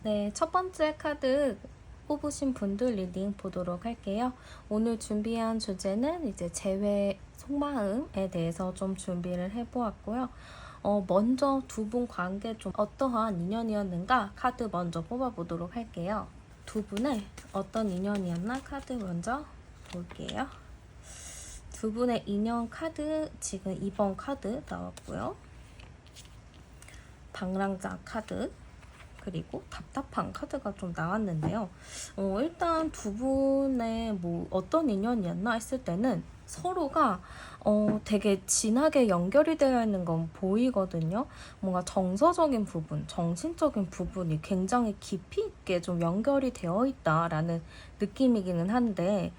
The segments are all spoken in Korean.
네, 첫 번째 카드 뽑으신 분들 리딩 보도록 할게요. 오늘 준비한 주제는 이제 재회 속마음에 대해서 좀 준비를 해보았고요. 먼저 두 분 관계 좀 어떠한 인연이었는가 카드 먼저 뽑아보도록 할게요. 두 분의 어떤 인연이었나 카드 먼저 볼게요. 두 분의 인연 카드 지금 2번 카드 나왔고요. 방랑자 카드 그리고 답답한 카드가 좀 나왔는데요. 일단 두 분의 뭐 어떤 인연이었나 했을 때는 서로가 되게 진하게 연결이 되어 있는 건 보이거든요. 뭔가 정서적인 부분, 정신적인 부분이 굉장히 깊이 있게 좀 연결이 되어 있다라는 느낌이기는 한데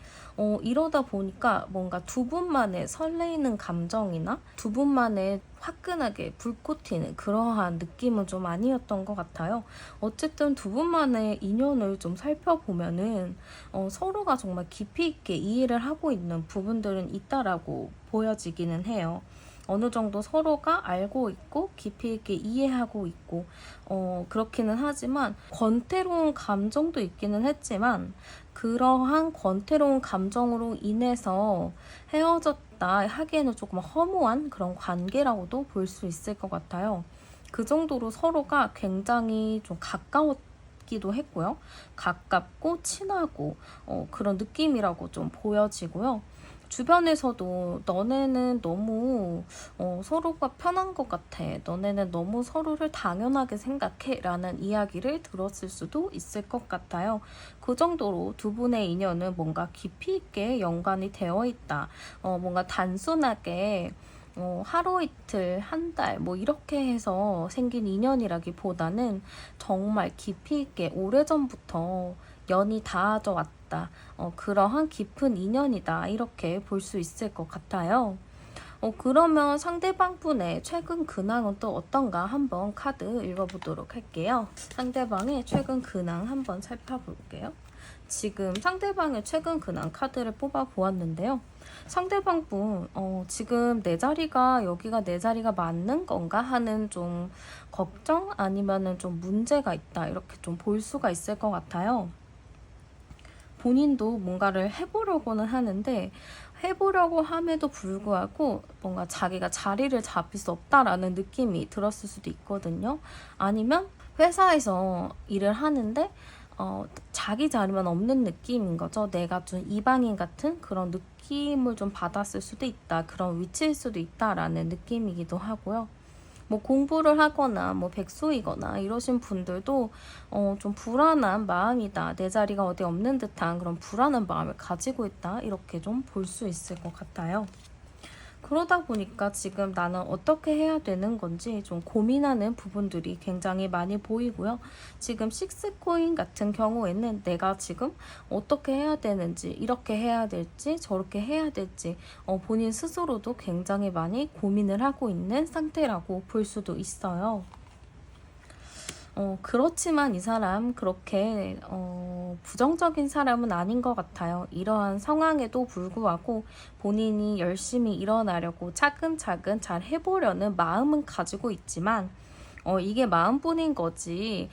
이러다 보니까 뭔가 두 분만의 설레이는 감정이나 두 분만의 화끈하게 불꽃 튀는 그러한 느낌은 좀 아니었던 것 같아요. 어쨌든 두 분만의 인연을 좀 살펴보면은 서로가 정말 깊이 있게 이해를 하고 있는 부분들은 있다라고 보여지기는 해요. 어느 정도 서로가 알고 있고 깊이 있게 이해하고 있고 그렇기는 하지만 권태로운 감정도 있기는 했지만 그러한 권태로운 감정으로 인해서 헤어졌다 하기에는 조금 허무한 그런 관계라고도 볼 수 있을 것 같아요. 그 정도로 서로가 굉장히 좀 가까웠기도 했고요. 가깝고 친하고 그런 느낌이라고 좀 보여지고요. 주변에서도 너네는 너무 서로가 편한 것 같아. 너네는 너무 서로를 당연하게 생각해. 라는 이야기를 들었을 수도 있을 것 같아요. 그 정도로 두 분의 인연은 뭔가 깊이 있게 연관이 되어 있다. 뭔가 단순하게 하루 이틀, 한 달, 뭐 이렇게 해서 생긴 인연이라기보다는 정말 깊이 있게 오래전부터 연이 닿아져 왔다. 그러한 깊은 인연이다. 이렇게 볼 수 있을 것 같아요. 그러면 상대방 분의 최근 근황은 또 어떤가 한번 카드 읽어보도록 할게요. 상대방의 최근 근황 한번 살펴볼게요. 지금 상대방의 최근 근황 카드를 뽑아 보았는데요. 상대방 분 지금 내 자리가 여기가 내 자리가 맞는 건가 하는 좀 걱정 아니면은 좀 문제가 있다 이렇게 좀 볼 수가 있을 것 같아요. 본인도 뭔가를 해보려고는 하는데 해보려고 함에도 불구하고 뭔가 자기가 자리를 잡을 수 없다라는 느낌이 들었을 수도 있거든요. 아니면 회사에서 일을 하는데 자기 자리만 없는 느낌인 거죠. 내가 좀 이방인 같은 그런 느낌을 좀 받았을 수도 있다. 그런 위치일 수도 있다라는 느낌이기도 하고요. 뭐 공부를 하거나 뭐 백수이거나 이러신 분들도 좀 불안한 마음이다. 내 자리가 어디 없는 듯한 그런 불안한 마음을 가지고 있다. 이렇게 좀 볼 수 있을 것 같아요. 그러다 보니까 지금 나는 어떻게 해야 되는 건지 좀 고민하는 부분들이 굉장히 많이 보이고요. 지금 식스코인 같은 경우에는 내가 지금 어떻게 해야 되는지, 이렇게 해야 될지, 저렇게 해야 될지 본인 스스로도 굉장히 많이 고민을 하고 있는 상태라고 볼 수도 있어요. 그렇지만 이 사람 그렇게 부정적인 사람은 아닌 것 같아요. 이러한 상황에도 불구하고 본인이 열심히 일어나려고 차근차근 잘 해보려는 마음은 가지고 있지만 이게 마음뿐인 거지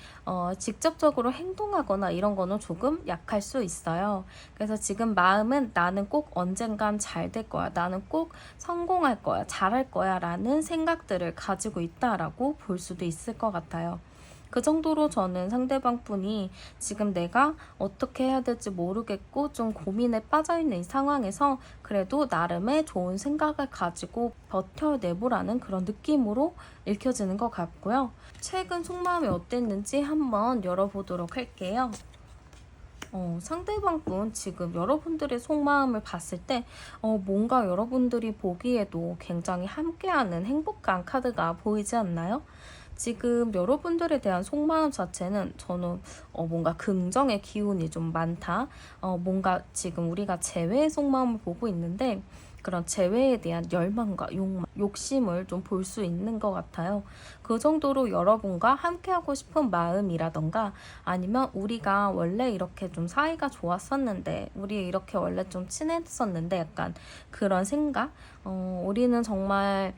직접적으로 행동하거나 이런 거는 조금 약할 수 있어요. 그래서 지금 마음은 나는 꼭 언젠간 잘 될 거야. 나는 꼭 성공할 거야. 잘할 거야. 라는 생각들을 가지고 있다라고 볼 수도 있을 것 같아요. 그 정도로 저는 상대방 분이 지금 내가 어떻게 해야 될지 모르겠고 좀 고민에 빠져있는 이 상황에서 그래도 나름의 좋은 생각을 가지고 버텨내보라는 그런 느낌으로 읽혀지는 것 같고요. 최근 속마음이 어땠는지 한번 열어보도록 할게요. 상대방 분 지금 여러분들의 속마음을 봤을 때 뭔가 여러분들이 보기에도 굉장히 함께하는 행복한 카드가 보이지 않나요? 지금 여러분들에 대한 속마음 자체는 저는 뭔가 긍정의 기운이 좀 많다. 뭔가 지금 우리가 재회의 속마음을 보고 있는데 그런 재회에 대한 열망과 욕망, 욕심을 좀 볼 수 있는 것 같아요. 그 정도로 여러분과 함께하고 싶은 마음이라던가 아니면 우리가 원래 이렇게 좀 사이가 좋았었는데 우리 이렇게 원래 좀 친했었는데 약간 그런 생각? 우리는 정말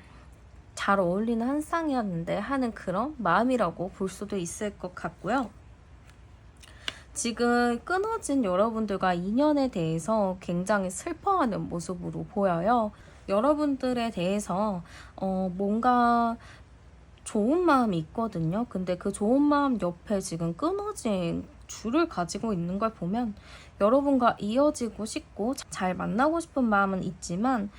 잘 어울리는 한 쌍이었는데 하는 그런 마음이라고 볼 수도 있을 것 같고요. 지금 끊어진 여러분들과 인연에 대해서 굉장히 슬퍼하는 모습으로 보여요. 여러분들에 대해서 뭔가 좋은 마음이 있거든요. 근데 그 좋은 마음 옆에 지금 끊어진 줄을 가지고 있는 걸 보면 여러분과 이어지고 싶고 잘 만나고 싶은 마음은 있지만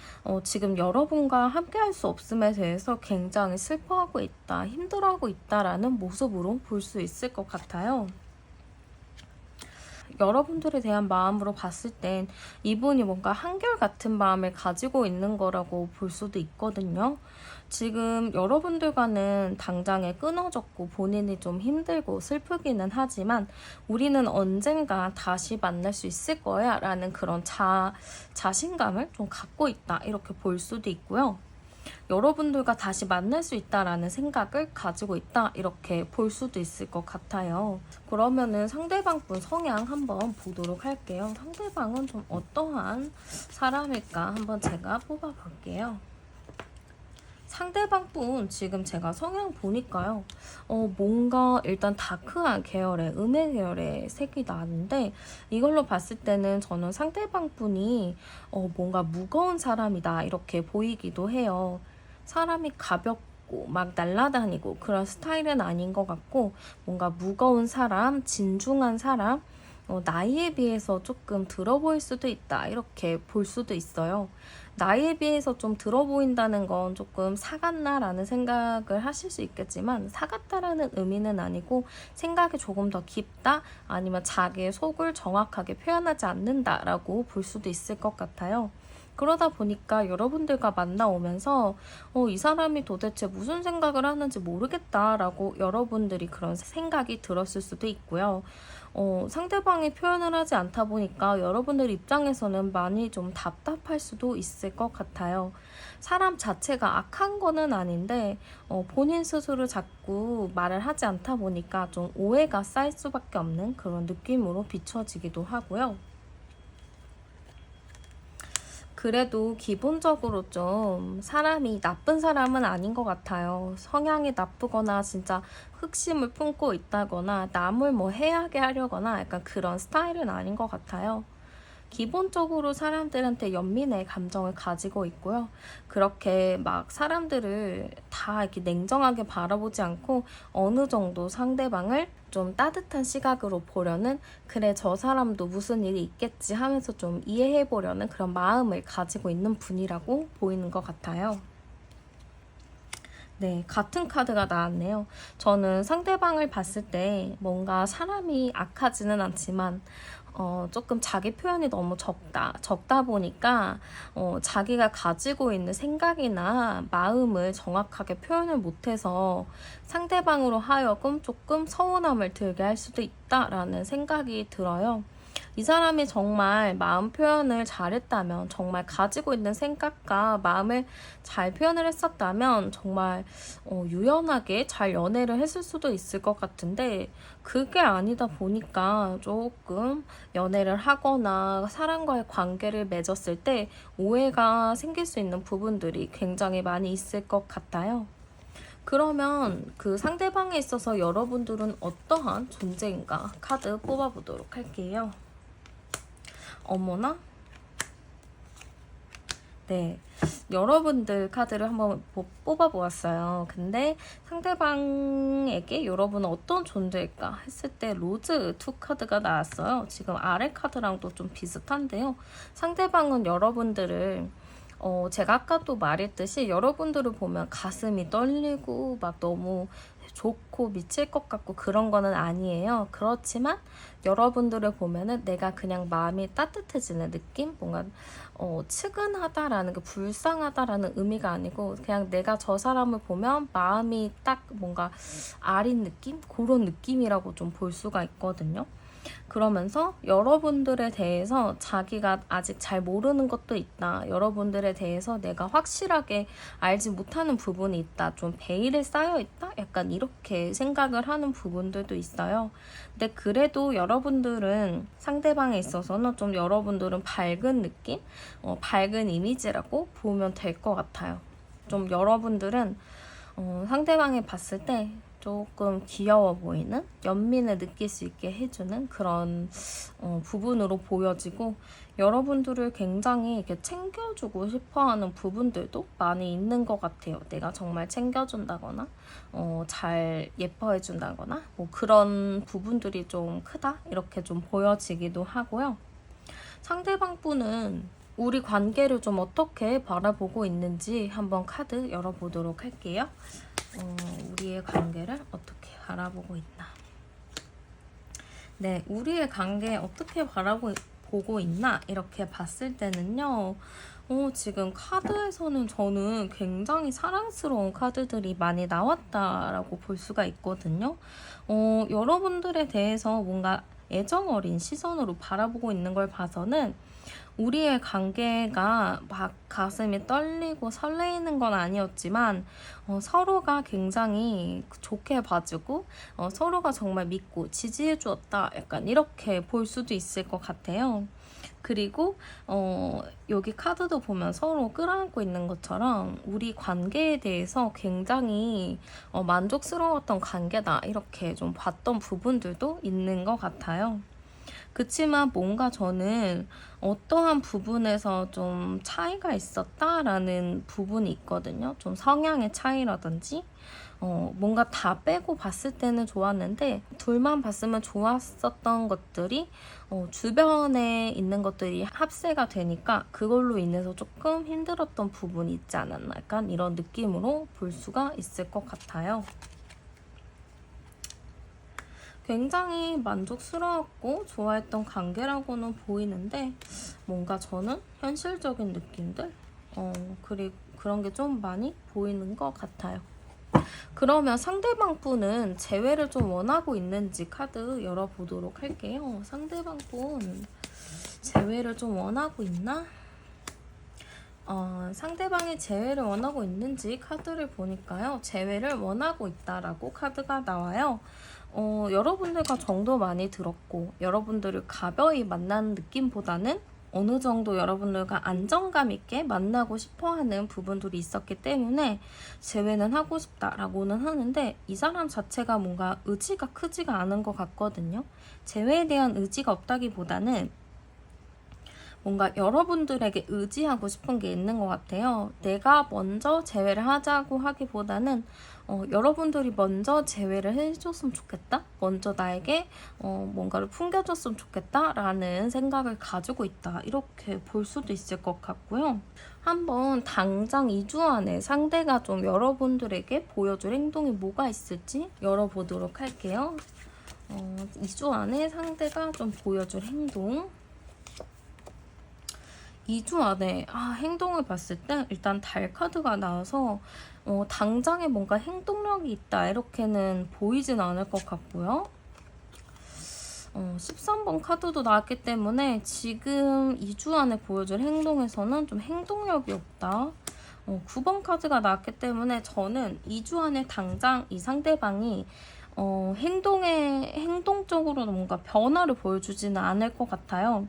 지금 여러분과 함께 할 수 없음에 대해서 굉장히 슬퍼하고 있다, 힘들어하고 있다라는 모습으로 볼 수 있을 것 같아요. 여러분들에 대한 마음으로 봤을 땐 이분이 뭔가 한결같은 마음을 가지고 있는 거라고 볼 수도 있거든요. 지금 여러분들과는 당장에 끊어졌고 본인이 좀 힘들고 슬프기는 하지만 우리는 언젠가 다시 만날 수 있을 거야 라는 그런 자신감을 좀 갖고 있다 이렇게 볼 수도 있고요. 여러분들과 다시 만날 수 있다라는 생각을 가지고 있다 이렇게 볼 수도 있을 것 같아요. 그러면은 상대방 분 성향 한번 보도록 할게요. 상대방은 좀 어떠한 사람일까 한번 제가 뽑아볼게요. 상대방 분 지금 제가 성향 보니까요. 뭔가 일단 다크한 계열의 음의 계열의 색이 나는데 이걸로 봤을 때는 저는 상대방 분이 뭔가 무거운 사람이다 이렇게 보이기도 해요. 사람이 가볍고 막 날아다니고 그런 스타일은 아닌 것 같고 뭔가 무거운 사람, 진중한 사람, 나이에 비해서 조금 들어 보일 수도 있다 이렇게 볼 수도 있어요. 나이에 비해서 좀 들어 보인다는 건 조금 사같나라는 생각을 하실 수 있겠지만 사같다라는 의미는 아니고 생각이 조금 더 깊다 아니면 자기의 속을 정확하게 표현하지 않는다라고 볼 수도 있을 것 같아요. 그러다 보니까 여러분들과 만나오면서 이 사람이 도대체 무슨 생각을 하는지 모르겠다라고 여러분들이 그런 생각이 들었을 수도 있고요. 상대방이 표현을 하지 않다 보니까 여러분들 입장에서는 많이 좀 답답할 수도 있을 것 같아요. 사람 자체가 악한 거는 아닌데 본인 스스로 자꾸 말을 하지 않다 보니까 좀 오해가 쌓일 수밖에 없는 그런 느낌으로 비춰지기도 하고요. 그래도 기본적으로 좀 사람이 나쁜 사람은 아닌 것 같아요. 성향이 나쁘거나 진짜 흑심을 품고 있다거나 남을 뭐 해하게 하려거나 약간 그런 스타일은 아닌 것 같아요. 기본적으로 사람들한테 연민의 감정을 가지고 있고요. 그렇게 막 사람들을 다 이렇게 냉정하게 바라보지 않고 어느 정도 상대방을 좀 따뜻한 시각으로 보려는 그래 저 사람도 무슨 일이 있겠지 하면서 좀 이해해 보려는 그런 마음을 가지고 있는 분이라고 보이는 것 같아요. 네, 같은 카드가 나왔네요. 저는 상대방을 봤을 때 뭔가 사람이 악하지는 않지만 조금 자기 표현이 너무 적다 보니까 자기가 가지고 있는 생각이나 마음을 정확하게 표현을 못해서 상대방으로 하여금 조금 서운함을 들게 할 수도 있다라는 생각이 들어요. 이 사람이 정말 마음 표현을 잘했다면, 정말 가지고 있는 생각과 마음을 잘 표현을 했었다면 정말 유연하게 잘 연애를 했을 수도 있을 것 같은데 그게 아니다 보니까 조금 연애를 하거나 사람과의 관계를 맺었을 때 오해가 생길 수 있는 부분들이 굉장히 많이 있을 것 같아요. 그러면 그 상대방에 있어서 여러분들은 어떠한 존재인가 카드 뽑아보도록 할게요. 어머나? 네, 여러분들 카드를 한번 뽑아보았어요. 근데 상대방에게 여러분은 어떤 존재일까 했을 때 로즈 2 카드가 나왔어요. 지금 아래 카드랑도 좀 비슷한데요. 상대방은 여러분들을 제가 아까도 말했듯이 여러분들을 보면 가슴이 떨리고 막 너무 좋고 미칠 것 같고 그런 거는 아니에요. 그렇지만 여러분들을 보면은 내가 그냥 마음이 따뜻해지는 느낌? 뭔가 측은하다라는 게 불쌍하다라는 의미가 아니고 그냥 내가 저 사람을 보면 마음이 딱 뭔가 아린 느낌? 그런 느낌이라고 좀 볼 수가 있거든요. 그러면서 여러분들에 대해서 자기가 아직 잘 모르는 것도 있다. 여러분들에 대해서 내가 확실하게 알지 못하는 부분이 있다. 좀 베일에 쌓여 있다? 약간 이렇게 생각을 하는 부분들도 있어요. 근데 그래도 여러분들은 상대방에 있어서는 좀 여러분들은 밝은 느낌? 밝은 이미지라고 보면 될 것 같아요. 좀 여러분들은 상대방이 봤을 때 조금 귀여워 보이는 연민을 느낄 수 있게 해주는 그런 부분으로 보여지고 여러분들을 굉장히 이렇게 챙겨주고 싶어하는 부분들도 많이 있는 것 같아요. 내가 정말 챙겨준다거나 잘 예뻐해준다거나 뭐 그런 부분들이 좀 크다 이렇게 좀 보여지기도 하고요. 상대방 분은 우리 관계를 좀 어떻게 바라보고 있는지 한번 카드 열어보도록 할게요. 우리의 관계를 어떻게 바라보고 있나. 네, 우리의 관계 어떻게 바라보고 있나 이렇게 봤을 때는요. 지금 카드에서는 저는 굉장히 사랑스러운 카드들이 많이 나왔다라고 볼 수가 있거든요. 여러분들에 대해서 뭔가 애정 어린 시선으로 바라보고 있는 걸 봐서는 우리의 관계가 막 가슴이 떨리고 설레이는 건 아니었지만 서로가 굉장히 좋게 봐주고 서로가 정말 믿고 지지해 주었다 약간 이렇게 볼 수도 있을 것 같아요. 그리고 여기 카드도 보면 서로 끌어안고 있는 것처럼 우리 관계에 대해서 굉장히 만족스러웠던 관계다 이렇게 좀 봤던 부분들도 있는 것 같아요. 그치만 뭔가 저는 어떠한 부분에서 좀 차이가 있었다라는 부분이 있거든요. 좀 성향의 차이라든지 뭔가 다 빼고 봤을 때는 좋았는데 둘만 봤으면 좋았었던 것들이 주변에 있는 것들이 합세가 되니까 그걸로 인해서 조금 힘들었던 부분이 있지 않았나 약간 이런 느낌으로 볼 수가 있을 것 같아요. 굉장히 만족스러웠고 좋아했던 관계라고는 보이는데 뭔가 저는 현실적인 느낌들 그리고 그런 게 좀 많이 보이는 것 같아요. 그러면 상대방 분은 재회를 좀 원하고 있는지 카드 열어보도록 할게요. 상대방 분 재회를 좀 원하고 있나? 상대방이 재회를 원하고 있는지 카드를 보니까요. 재회를 원하고 있다라고 카드가 나와요. 여러분들과 정도 많이 들었고 여러분들을 가벼이 만나는 느낌보다는 어느 정도 여러분들과 안정감 있게 만나고 싶어하는 부분들이 있었기 때문에 재회는 하고 싶다라고는 하는데 이 사람 자체가 뭔가 의지가 크지가 않은 것 같거든요. 재회에 대한 의지가 없다기보다는 뭔가 여러분들에게 의지하고 싶은 게 있는 것 같아요. 내가 먼저 재회를 하자고 하기보다는 여러분들이 먼저 재회를 해줬으면 좋겠다. 먼저 나에게 뭔가를 풍겨줬으면 좋겠다라는 생각을 가지고 있다. 이렇게 볼 수도 있을 것 같고요. 한번 당장 2주 안에 상대가 좀 여러분들에게 보여줄 행동이 뭐가 있을지 열어보도록 할게요. 2주 안에 상대가 좀 보여줄 행동 2주 안에 행동을 봤을 때 일단 달 카드가 나와서 당장에 뭔가 행동력이 있다 이렇게는 보이진 않을 것 같고요. 13번 카드도 나왔기 때문에 지금 2주 안에 보여줄 행동에서는 좀 행동력이 없다. 9번 카드가 나왔기 때문에 저는 2주 안에 당장 이 상대방이 행동적으로 뭔가 변화를 보여주지는 않을 것 같아요.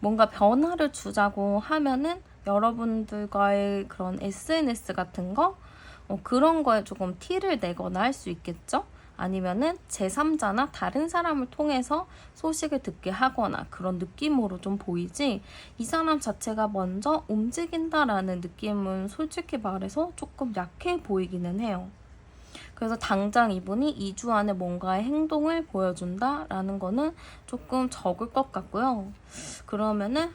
뭔가 변화를 주자고 하면은 여러분들과의 그런 SNS 같은 거 그런 거에 조금 티를 내거나 할 수 있겠죠? 아니면은 제3자나 다른 사람을 통해서 소식을 듣게 하거나 그런 느낌으로 좀 보이지 이 사람 자체가 먼저 움직인다라는 느낌은 솔직히 말해서 조금 약해 보이기는 해요. 그래서 당장 이분이 2주 안에 뭔가의 행동을 보여준다라는 거는 조금 적을 것 같고요. 그러면은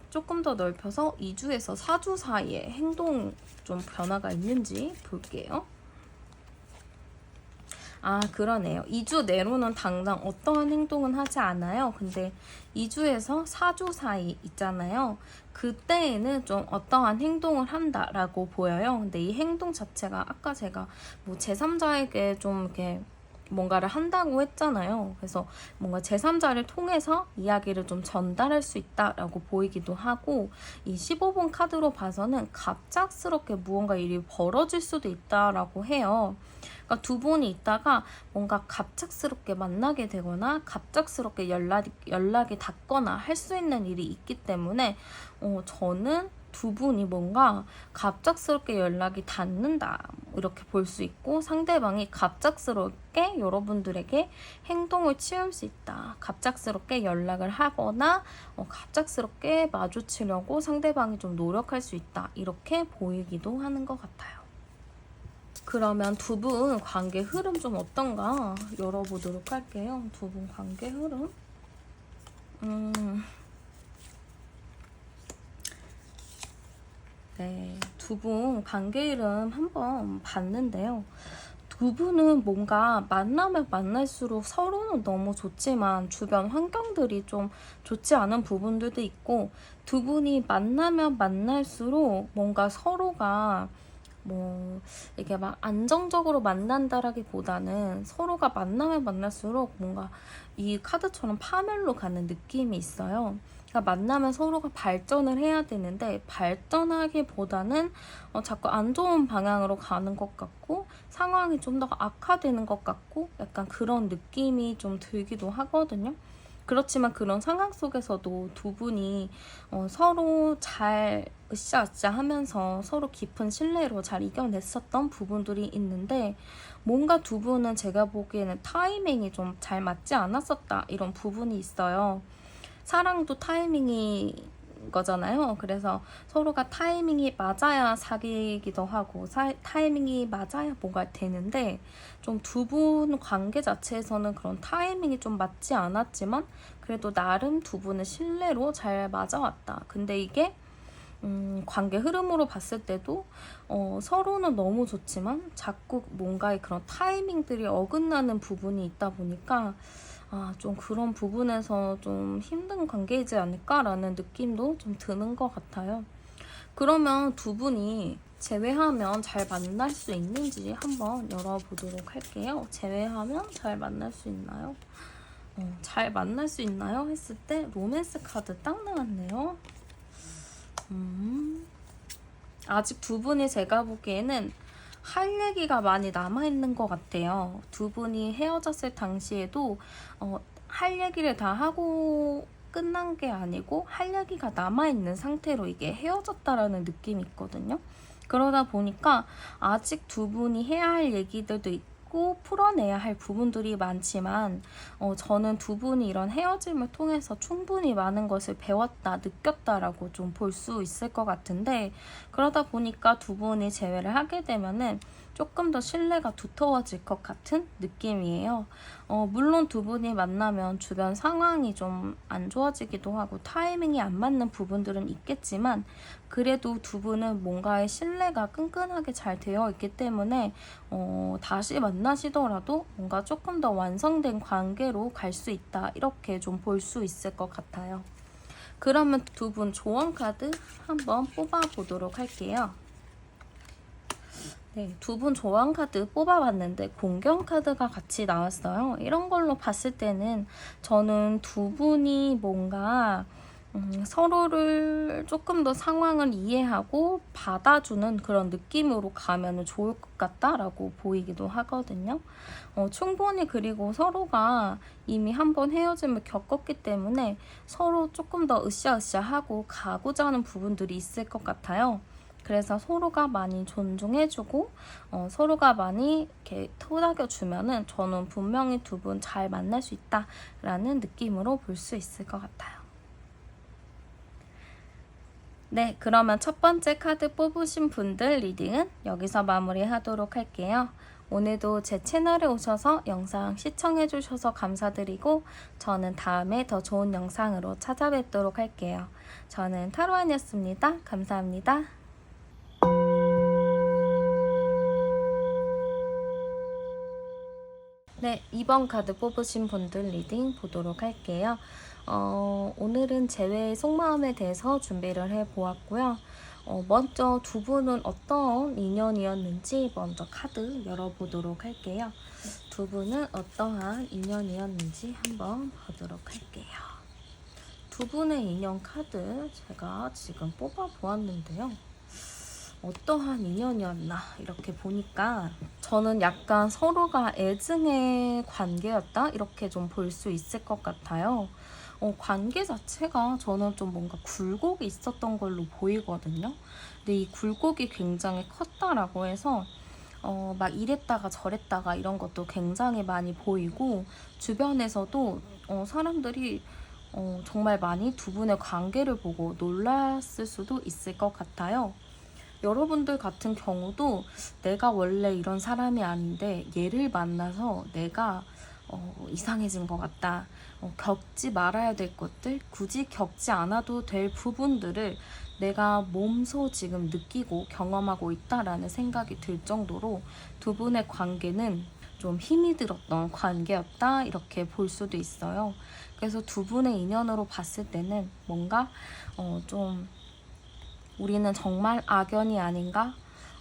조금 더 넓혀서 2주에서 4주 사이에 행동 좀 변화가 있는지 볼게요. 그러네요. 2주 내로는 당장 어떠한 행동은 하지 않아요. 근데 2주에서 4주 사이 있잖아요. 그때에는 좀 어떠한 행동을 한다라고 보여요. 근데 이 행동 자체가 아까 제가 뭐 제3자에게 좀 이렇게 뭔가를 한다고 했잖아요. 그래서 뭔가 제3자를 통해서 이야기를 좀 전달할 수 있다라고 보이기도 하고 이 15번 카드로 봐서는 갑작스럽게 무언가 일이 벌어질 수도 있다라고 해요. 그러니까 두 분이 있다가 뭔가 갑작스럽게 만나게 되거나 갑작스럽게 연락이 닿거나 할 수 있는 일이 있기 때문에 저는 두 분이 뭔가 갑작스럽게 연락이 닿는다 이렇게 볼 수 있고, 상대방이 갑작스럽게 여러분들에게 행동을 취할 수 있다. 갑작스럽게 연락을 하거나 갑작스럽게 마주치려고 상대방이 좀 노력할 수 있다. 이렇게 보이기도 하는 것 같아요. 그러면 두 분 관계 흐름 좀 어떤가 열어보도록 할게요. 두 분 관계 흐름. 네, 두 분 관계 흐름 한번 봤는데요. 두 분은 뭔가 만나면 만날수록 서로는 너무 좋지만 주변 환경들이 좀 좋지 않은 부분들도 있고, 두 분이 만나면 만날수록 뭔가 서로가 뭐 이게 막 안정적으로 만난다라기보다는 서로가 만나면 만날수록 뭔가 이 카드처럼 파멸로 가는 느낌이 있어요. 그러니까 만나면 서로가 발전을 해야 되는데 발전하기보다는 자꾸 안 좋은 방향으로 가는 것 같고 상황이 좀 더 악화되는 것 같고 약간 그런 느낌이 좀 들기도 하거든요. 그렇지만 그런 상황 속에서도 두 분이 서로 잘 으쌰으쌰 하면서 서로 깊은 신뢰로 잘 이겨냈었던 부분들이 있는데, 뭔가 두 분은 제가 보기에는 타이밍이 좀 잘 맞지 않았었다 이런 부분이 있어요. 사랑도 타이밍이 거잖아요. 그래서 서로가 타이밍이 맞아야 사귀기도 하고 타이밍이 맞아야 뭐가 되는데, 좀 두 분 관계 자체에서는 그런 타이밍이 좀 맞지 않았지만 그래도 나름 두 분의 신뢰로 잘 맞아왔다. 근데 이게 관계 흐름으로 봤을 때도 서로는 너무 좋지만 자꾸 뭔가의 그런 타이밍들이 어긋나는 부분이 있다 보니까 좀 그런 부분에서 좀 힘든 관계이지 않을까라는 느낌도 좀 드는 것 같아요. 그러면 두 분이 재회하면 잘 만날 수 있는지 한번 열어보도록 할게요. 재회하면 잘 만날 수 있나요? 잘 만날 수 있나요? 했을 때 로맨스 카드 딱 나왔네요. 아직 두 분이 제가 보기에는 할 얘기가 많이 남아있는 것 같아요. 두 분이 헤어졌을 당시에도 할 얘기를 다 하고 끝난 게 아니고 할 얘기가 남아있는 상태로 이게 헤어졌다라는 느낌이 있거든요. 그러다 보니까 아직 두 분이 해야 할 얘기들도 있고 풀어내야 할 부분들이 많지만 저는 두 분이 이런 헤어짐을 통해서 충분히 많은 것을 배웠다, 느꼈다라고 좀 볼 수 있을 것 같은데, 그러다 보니까 두 분이 재회를 하게 되면은 조금 더 신뢰가 두터워질 것 같은 느낌이에요. 물론 두 분이 만나면 주변 상황이 좀 안 좋아지기도 하고 타이밍이 안 맞는 부분들은 있겠지만 그래도 두 분은 뭔가의 신뢰가 끈끈하게 잘 되어 있기 때문에 다시 만나시더라도 뭔가 조금 더 완성된 관계로 갈 수 있다, 이렇게 좀 볼 수 있을 것 같아요. 그러면 두 분 조언 카드 한번 뽑아보도록 할게요. 네, 두 분 조언 카드 뽑아봤는데 공경 카드가 같이 나왔어요. 이런 걸로 봤을 때는 저는 두 분이 뭔가 서로를 조금 더 상황을 이해하고 받아주는 그런 느낌으로 가면 좋을 것 같다라고 보이기도 하거든요. 충분히 그리고 서로가 이미 한번 헤어짐을 겪었기 때문에 서로 조금 더 으쌰으쌰하고 가고자 하는 부분들이 있을 것 같아요. 그래서 서로가 많이 존중해주고 서로가 많이 이렇게 토닥여주면은 저는 분명히 두 분 잘 만날 수 있다라는 느낌으로 볼 수 있을 것 같아요. 네, 그러면 첫 번째 카드 뽑으신 분들 리딩은 여기서 마무리하도록 할게요. 오늘도 제 채널에 오셔서 영상 시청해주셔서 감사드리고 저는 다음에 더 좋은 영상으로 찾아뵙도록 할게요. 저는 타로안이었습니다. 감사합니다. 네, 2번 카드 뽑으신 분들 리딩 보도록 할게요. 오늘은 재회의 속마음에 대해서 준비를 해보았고요. 먼저 두 분은 어떤 인연이었는지 먼저 카드 열어보도록 할게요. 두 분은 어떠한 인연이었는지 한번 보도록 할게요. 두 분의 인연 카드 제가 지금 뽑아보았는데요. 어떠한 인연이었나 이렇게 보니까 저는 약간 서로가 애증의 관계였다 이렇게 좀 볼 수 있을 것 같아요. 관계 자체가 저는 좀 뭔가 굴곡이 있었던 걸로 보이거든요. 근데 이 굴곡이 굉장히 컸다라고 해서 막 이랬다가 저랬다가 이런 것도 굉장히 많이 보이고, 주변에서도 사람들이 정말 많이 두 분의 관계를 보고 놀랐을 수도 있을 것 같아요. 여러분들 같은 경우도 내가 원래 이런 사람이 아닌데 얘를 만나서 내가 이상해진 것 같다. 겪지 말아야 될 것들, 굳이 겪지 않아도 될 부분들을 내가 몸소 지금 느끼고 경험하고 있다라는 생각이 들 정도로 두 분의 관계는 좀 힘이 들었던 관계였다, 이렇게 볼 수도 있어요. 그래서 두 분의 인연으로 봤을 때는 뭔가 좀 우리는 정말 악연이 아닌가?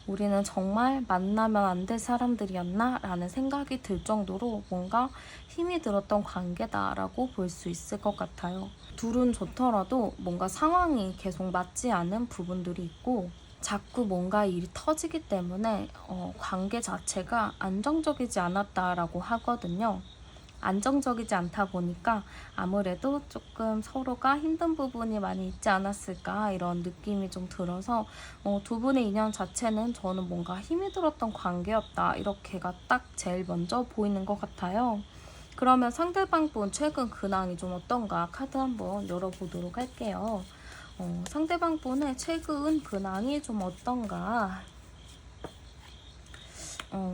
우리는 정말 만나면 안 될 사람들이었나? 라는 생각이 들 정도로 뭔가 힘이 들었던 관계다라고 볼 수 있을 것 같아요. 둘은 좋더라도 뭔가 상황이 계속 맞지 않은 부분들이 있고, 자꾸 뭔가 일이 터지기 때문에 관계 자체가 안정적이지 않았다라고 하거든요. 안정적이지 않다 보니까 아무래도 조금 서로가 힘든 부분이 많이 있지 않았을까, 이런 느낌이 좀 들어서 두 분의 인연 자체는 저는 뭔가 힘이 들었던 관계였다, 이렇게가 딱 제일 먼저 보이는 것 같아요. 그러면 상대방 분 최근 근황이 좀 어떤가 카드 한번 열어보도록 할게요. 상대방 분의 최근 근황이 좀 어떤가.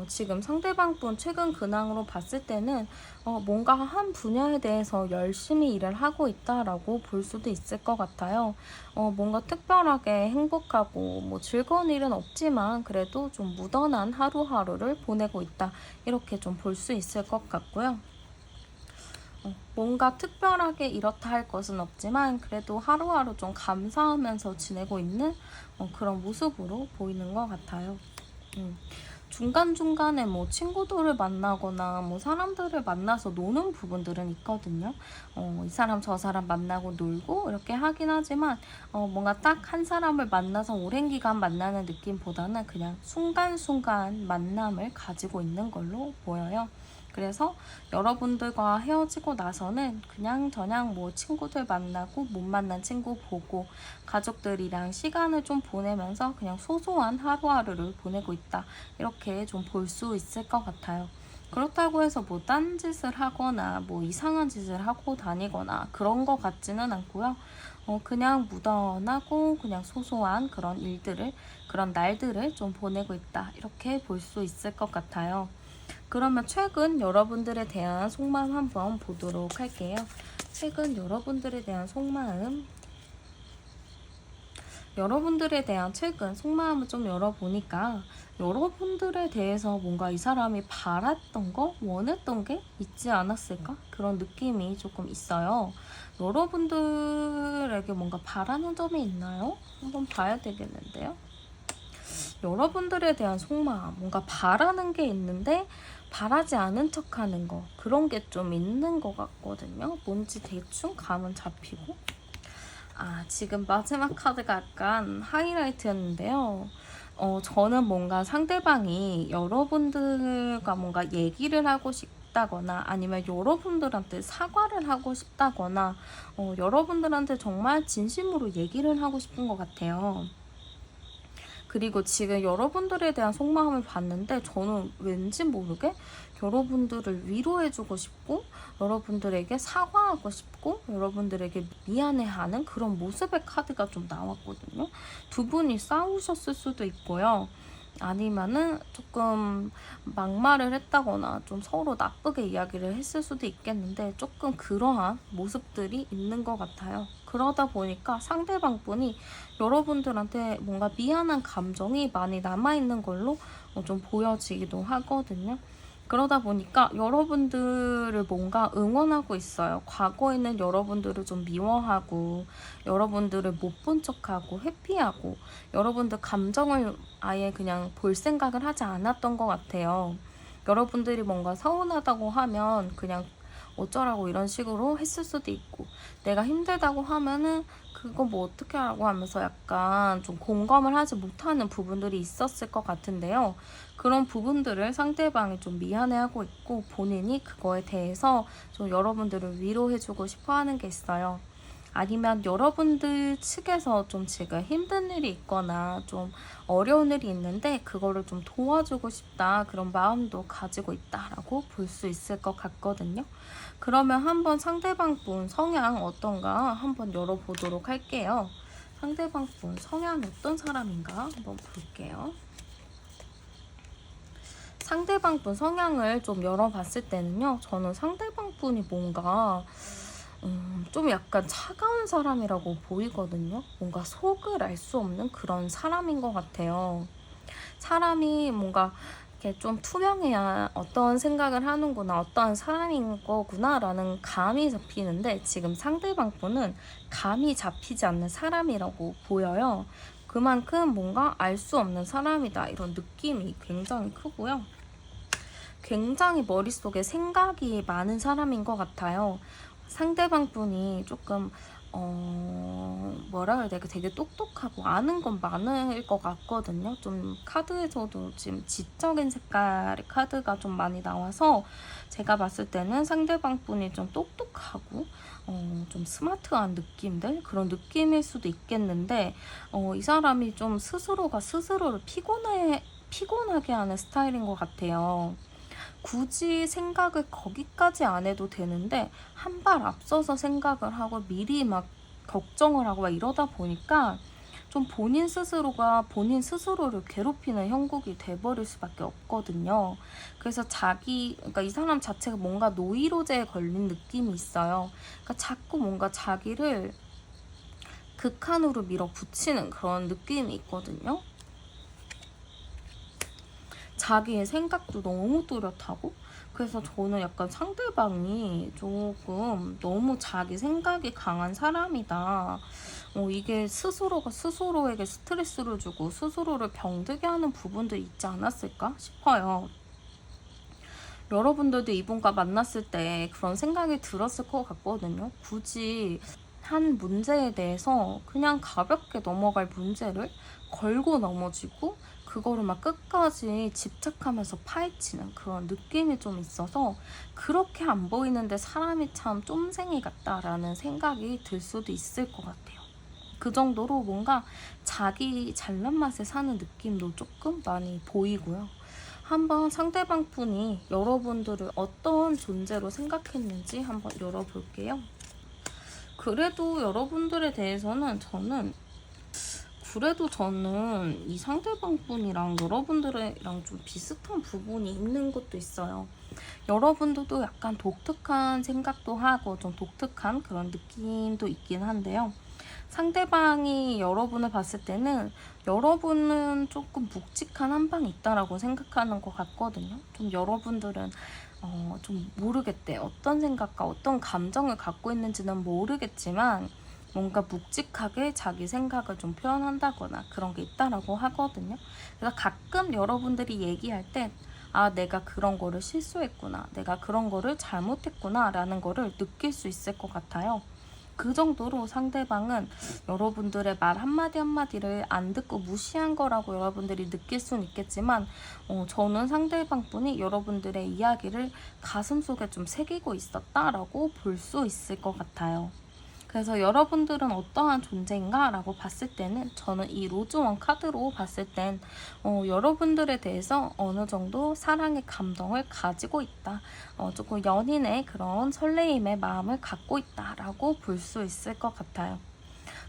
지금 상대방 분 최근 근황으로 봤을 때는 뭔가 한 분야에 대해서 열심히 일을 하고 있다라고 볼 수도 있을 것 같아요. 뭔가 특별하게 행복하고 뭐 즐거운 일은 없지만 그래도 좀 무던한 하루하루를 보내고 있다, 이렇게 좀 볼 수 있을 것 같고요. 뭔가 특별하게 이렇다 할 것은 없지만 그래도 하루하루 좀 감사하면서 지내고 있는 그런 모습으로 보이는 것 같아요. 중간중간에 뭐 친구들을 만나거나 뭐 사람들을 만나서 노는 부분들은 있거든요. 이 사람 저 사람 만나고 놀고 이렇게 하긴 하지만 뭔가 딱 한 사람을 만나서 오랜 기간 만나는 느낌보다는 그냥 순간순간 만남을 가지고 있는 걸로 보여요. 그래서 여러분들과 헤어지고 나서는 그냥 저냥 뭐 친구들 만나고 못 만난 친구 보고 가족들이랑 시간을 좀 보내면서 그냥 소소한 하루하루를 보내고 있다, 이렇게 좀 볼 수 있을 것 같아요. 그렇다고 해서 뭐 딴짓을 하거나 뭐 이상한 짓을 하고 다니거나 그런 것 같지는 않고요. 그냥 무던하고 그냥 소소한 그런 일들을, 그런 날들을 좀 보내고 있다, 이렇게 볼 수 있을 것 같아요. 그러면 최근 여러분들에 대한 속마음 한번 보도록 할게요. 최근 여러분들에 대한 속마음, 여러분들에 대한 최근 속마음을 좀 열어보니까 여러분들에 대해서 뭔가 이 사람이 바랐던 거, 원했던 게 있지 않았을까? 그런 느낌이 조금 있어요. 여러분들에게 뭔가 바라는 점이 있나요? 한번 봐야 되겠는데요. 여러분들에 대한 속마음, 뭔가 바라는 게 있는데 바라지 않은 척하는 거, 그런 게 좀 있는 것 같거든요. 뭔지 대충 감은 잡히고. 지금 마지막 카드가 약간 하이라이트였는데요. 저는 뭔가 상대방이 여러분들과 뭔가 얘기를 하고 싶다거나 아니면 여러분들한테 사과를 하고 싶다거나 여러분들한테 정말 진심으로 얘기를 하고 싶은 것 같아요. 그리고 지금 여러분들에 대한 속마음을 봤는데 저는 왠지 모르게 여러분들을 위로해주고 싶고 여러분들에게 사과하고 싶고 여러분들에게 미안해하는 그런 모습의 카드가 좀 나왔거든요. 두 분이 싸우셨을 수도 있고요. 아니면은 조금 막말을 했다거나 좀 서로 나쁘게 이야기를 했을 수도 있겠는데 조금 그러한 모습들이 있는 것 같아요. 그러다 보니까 상대방 분이 여러분들한테 뭔가 미안한 감정이 많이 남아있는 걸로 좀 보여지기도 하거든요. 그러다 보니까 여러분들을 뭔가 응원하고 있어요. 과거에는 여러분들을 좀 미워하고 여러분들을 못 본 척하고 회피하고 여러분들 감정을 아예 그냥 볼 생각을 하지 않았던 것 같아요. 여러분들이 뭔가 서운하다고 하면 그냥 어쩌라고 이런 식으로 했을 수도 있고, 내가 힘들다고 하면은 그거 뭐 어떻게 하라고 하면서 약간 좀 공감을 하지 못하는 부분들이 있었을 것 같은데요. 그런 부분들을 상대방이 좀 미안해하고 있고, 본인이 그거에 대해서 좀 여러분들을 위로해주고 싶어 하는 게 있어요. 아니면 여러분들 측에서 좀 지금 힘든 일이 있거나 좀 어려운 일이 있는데 그거를 좀 도와주고 싶다, 그런 마음도 가지고 있다라고 볼 수 있을 것 같거든요. 그러면 한번 상대방 분 성향 어떤가 한번 열어보도록 할게요. 상대방 분 성향이 어떤 사람인가 한번 볼게요. 상대방 분 성향을 좀 열어봤을 때는요, 저는 상대방 분이 뭔가 좀 약간 차가운 사람이라고 보이거든요. 뭔가 속을 알 수 없는 그런 사람인 것 같아요. 사람이 뭔가 이렇게 좀 투명해야 어떤 생각을 하는구나, 어떠한 사람인 거구나 라는 감이 잡히는데, 지금 상대방 분은 감이 잡히지 않는 사람이라고 보여요. 그만큼 뭔가 알 수 없는 사람이다, 이런 느낌이 굉장히 크고요. 굉장히 머릿속에 생각이 많은 사람인 것 같아요. 상대방 분이 조금 뭐라 해야 돼, 되게 똑똑하고 아는 건 많을 것 같거든요. 좀 카드에서도 지금 지적인 색깔의 카드가 좀 많이 나와서 제가 봤을 때는 상대방 분이 좀 똑똑하고 좀 스마트한 느낌들, 그런 느낌일 수도 있겠는데, 이 사람이 좀 스스로가 스스로를 피곤하게 하는 스타일인 것 같아요. 굳이 생각을 거기까지 안 해도 되는데 한 발 앞서서 생각을 하고 미리 막 걱정을 하고 막 이러다 보니까 좀 본인 스스로가 본인 스스로를 괴롭히는 형국이 돼버릴 수밖에 없거든요. 그래서 그러니까 이 사람 자체가 뭔가 노이로제에 걸린 느낌이 있어요. 그러니까 자꾸 뭔가 자기를 극한으로 밀어붙이는 그런 느낌이 있거든요. 자기의 생각도 너무 뚜렷하고, 그래서 저는 약간 상대방이 조금 너무 자기 생각이 강한 사람이다, 이게 스스로가 스스로에게 스트레스를 주고 스스로를 병들게 하는 부분도 있지 않았을까 싶어요. 여러분들도 이분과 만났을 때 그런 생각이 들었을 것 같거든요. 굳이 한 문제에 대해서 그냥 가볍게 넘어갈 문제를 걸고 넘어지고 그거를 막 끝까지 집착하면서 파헤치는 그런 느낌이 좀 있어서, 그렇게 안 보이는데 사람이 참 쫌생이 같다라는 생각이 들 수도 있을 것 같아요. 그 정도로 뭔가 자기 잘난 맛에 사는 느낌도 조금 많이 보이고요. 한번 상대방 분이 여러분들을 어떤 존재로 생각했는지 한번 열어볼게요. 그래도 여러분들에 대해서는 저는 이 상대방 분이랑 여러분들이랑 좀 비슷한 부분이 있는 것도 있어요. 여러분들도 약간 독특한 생각도 하고 좀 독특한 그런 느낌도 있긴 한데요. 상대방이 여러분을 봤을 때는 여러분은 조금 묵직한 한 방이 있다라고 생각하는 것 같거든요. 좀 여러분들은 좀 모르겠대. 어떤 생각과 어떤 감정을 갖고 있는지는 모르겠지만 뭔가 묵직하게 자기 생각을 좀 표현한다거나 그런 게 있다라고 하거든요. 그래서 가끔 여러분들이 얘기할 때 내가 그런 거를 실수했구나, 내가 그런 거를 잘못했구나 라는 거를 느낄 수 있을 것 같아요. 그 정도로 상대방은 여러분들의 말 한마디 한마디를 안 듣고 무시한 거라고 여러분들이 느낄 수는 있겠지만, 저는 상대방 분이 여러분들의 이야기를 가슴속에 좀 새기고 있었다라고 볼 수 있을 것 같아요. 그래서 여러분들은 어떠한 존재인가 라고 봤을 때는, 저는 이 로즈원 카드로 봤을 땐 여러분들에 대해서 어느 정도 사랑의 감동을 가지고 있다, 조금 연인의 그런 설레임의 마음을 갖고 있다 라고 볼 수 있을 것 같아요.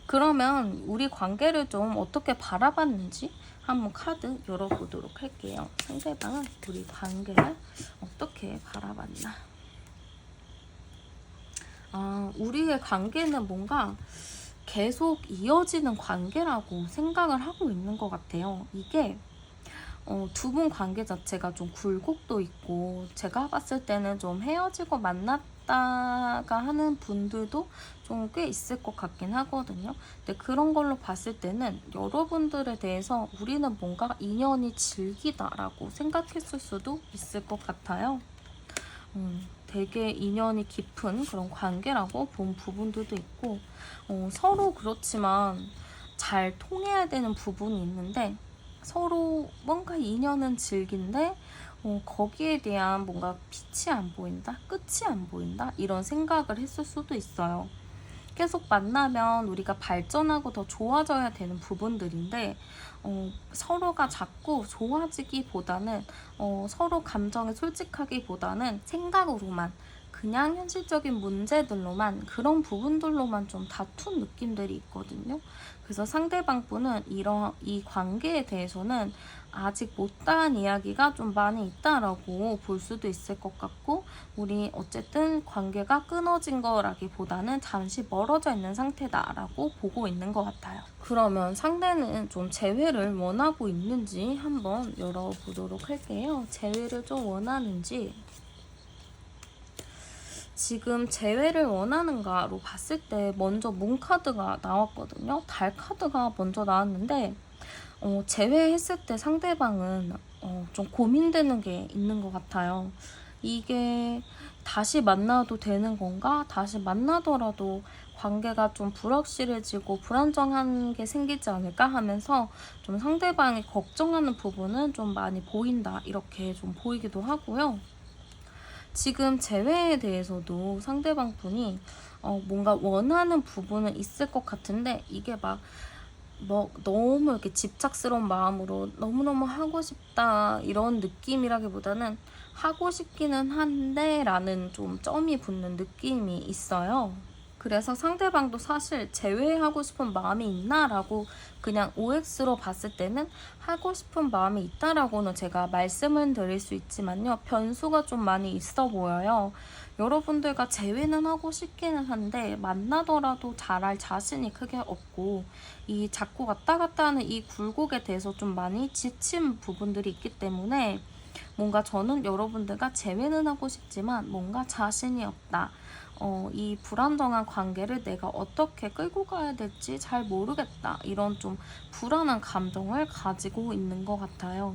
그러면 우리 관계를 좀 어떻게 바라봤는지 한번 카드 열어보도록 할게요. 상대방은 우리 관계를 어떻게 바라봤나. 우리의 관계는 뭔가 계속 이어지는 관계라고 생각을 하고 있는 것 같아요. 이게 두 분 관계 자체가 좀 굴곡도 있고, 제가 봤을 때는 좀 헤어지고 만났다가 하는 분들도 좀 꽤 있을 것 같긴 하거든요. 근데 그런 걸로 봤을 때는 여러분들에 대해서 우리는 뭔가 인연이 질기다라고 생각했을 수도 있을 것 같아요. 되게 인연이 깊은 그런 관계라고 본 부분들도 있고, 서로 그렇지만 잘 통해야 되는 부분이 있는데, 서로 뭔가 인연은 질긴데 거기에 대한 뭔가 빛이 안 보인다, 끝이 안 보인다, 이런 생각을 했을 수도 있어요. 계속 만나면 우리가 발전하고 더 좋아져야 되는 부분들인데, 서로가 자꾸 좋아지기보다는, 서로 감정에 솔직하기보다는 생각으로만, 그냥 현실적인 문제들로만, 그런 부분들로만 좀 다툰 느낌들이 있거든요. 그래서 상대방 분은 이 관계에 대해서는 아직 못다한 이야기가 좀 많이 있다라고 볼 수도 있을 것 같고, 우리 어쨌든 관계가 끊어진 거라기보다는 잠시 멀어져 있는 상태다라고 보고 있는 것 같아요. 그러면 상대는 좀 재회를 원하고 있는지 한번 열어보도록 할게요. 재회를 좀 원하는지, 지금 재회를 원하는가로 봤을 때 먼저 문 카드가 나왔거든요. 달 카드가 먼저 나왔는데, 재회했을 때 상대방은 좀 고민되는 게 있는 것 같아요. 이게 다시 만나도 되는 건가? 다시 만나더라도 관계가 좀 불확실해지고 불안정한 게 생기지 않을까 하면서 좀 상대방이 걱정하는 부분은 좀 많이 보인다, 이렇게 좀 보이기도 하고요. 지금 재회에 대해서도 상대방 분이 뭔가 원하는 부분은 있을 것 같은데, 이게 막 뭐 너무 이렇게 집착스러운 마음으로 너무너무 하고 싶다 이런 느낌이라기보다는 하고 싶기는 한데 라는 좀 점이 붙는 느낌이 있어요. 그래서 상대방도 사실 재회하고 싶은 마음이 있나 라고 그냥 OX로 봤을 때는 하고 싶은 마음이 있다라고는 제가 말씀을 드릴 수 있지만요, 변수가 좀 많이 있어 보여요. 여러분들과 재회는 하고 싶기는 한데 만나더라도 잘할 자신이 크게 없고, 이 자꾸 왔다 갔다 하는 이 굴곡에 대해서 좀 많이 지친 부분들이 있기 때문에, 뭔가 저는 여러분들과 재회는 하고 싶지만 뭔가 자신이 없다, 이 불안정한 관계를 내가 어떻게 끌고 가야 될지 잘 모르겠다, 이런 좀 불안한 감정을 가지고 있는 것 같아요.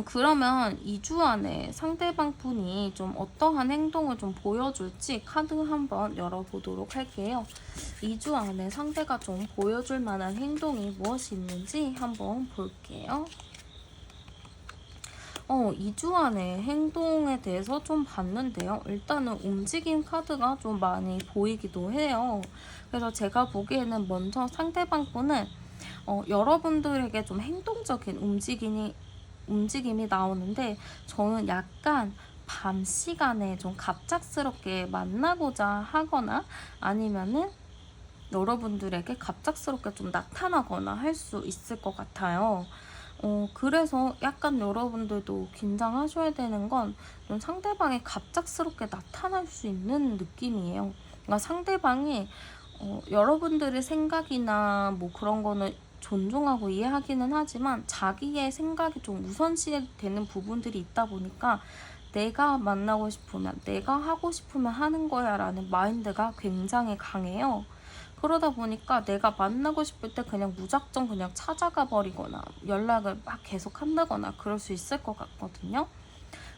그러면 2주 안에 상대방 분이 좀 어떠한 행동을 좀 보여줄지 카드 한번 열어보도록 할게요. 2주 안에 상대가 좀 보여줄 만한 행동이 무엇이 있는지 한번 볼게요. 2주 안에 행동에 대해서 좀 봤는데요. 일단은 움직임 카드가 좀 많이 보이기도 해요. 그래서 제가 보기에는 먼저 상대방 분은 여러분들에게 좀 행동적인 움직임이 나오는데, 저는 약간 밤 시간에 좀 갑작스럽게 만나고자 하거나 아니면은 여러분들에게 갑작스럽게 좀 나타나거나 할 수 있을 것 같아요. 그래서 약간 여러분들도 긴장하셔야 되는 건, 좀 상대방이 갑작스럽게 나타날 수 있는 느낌이에요. 그러니까 상대방이 여러분들의 생각이나 뭐 그런 거는 존중하고 이해하기는 하지만 자기의 생각이 좀 우선시 되는 부분들이 있다 보니까, 내가 만나고 싶으면, 내가 하고 싶으면 하는 거야 라는 마인드가 굉장히 강해요. 그러다 보니까 내가 만나고 싶을 때 그냥 무작정 그냥 찾아가 버리거나 연락을 막 계속 한다거나 그럴 수 있을 것 같거든요.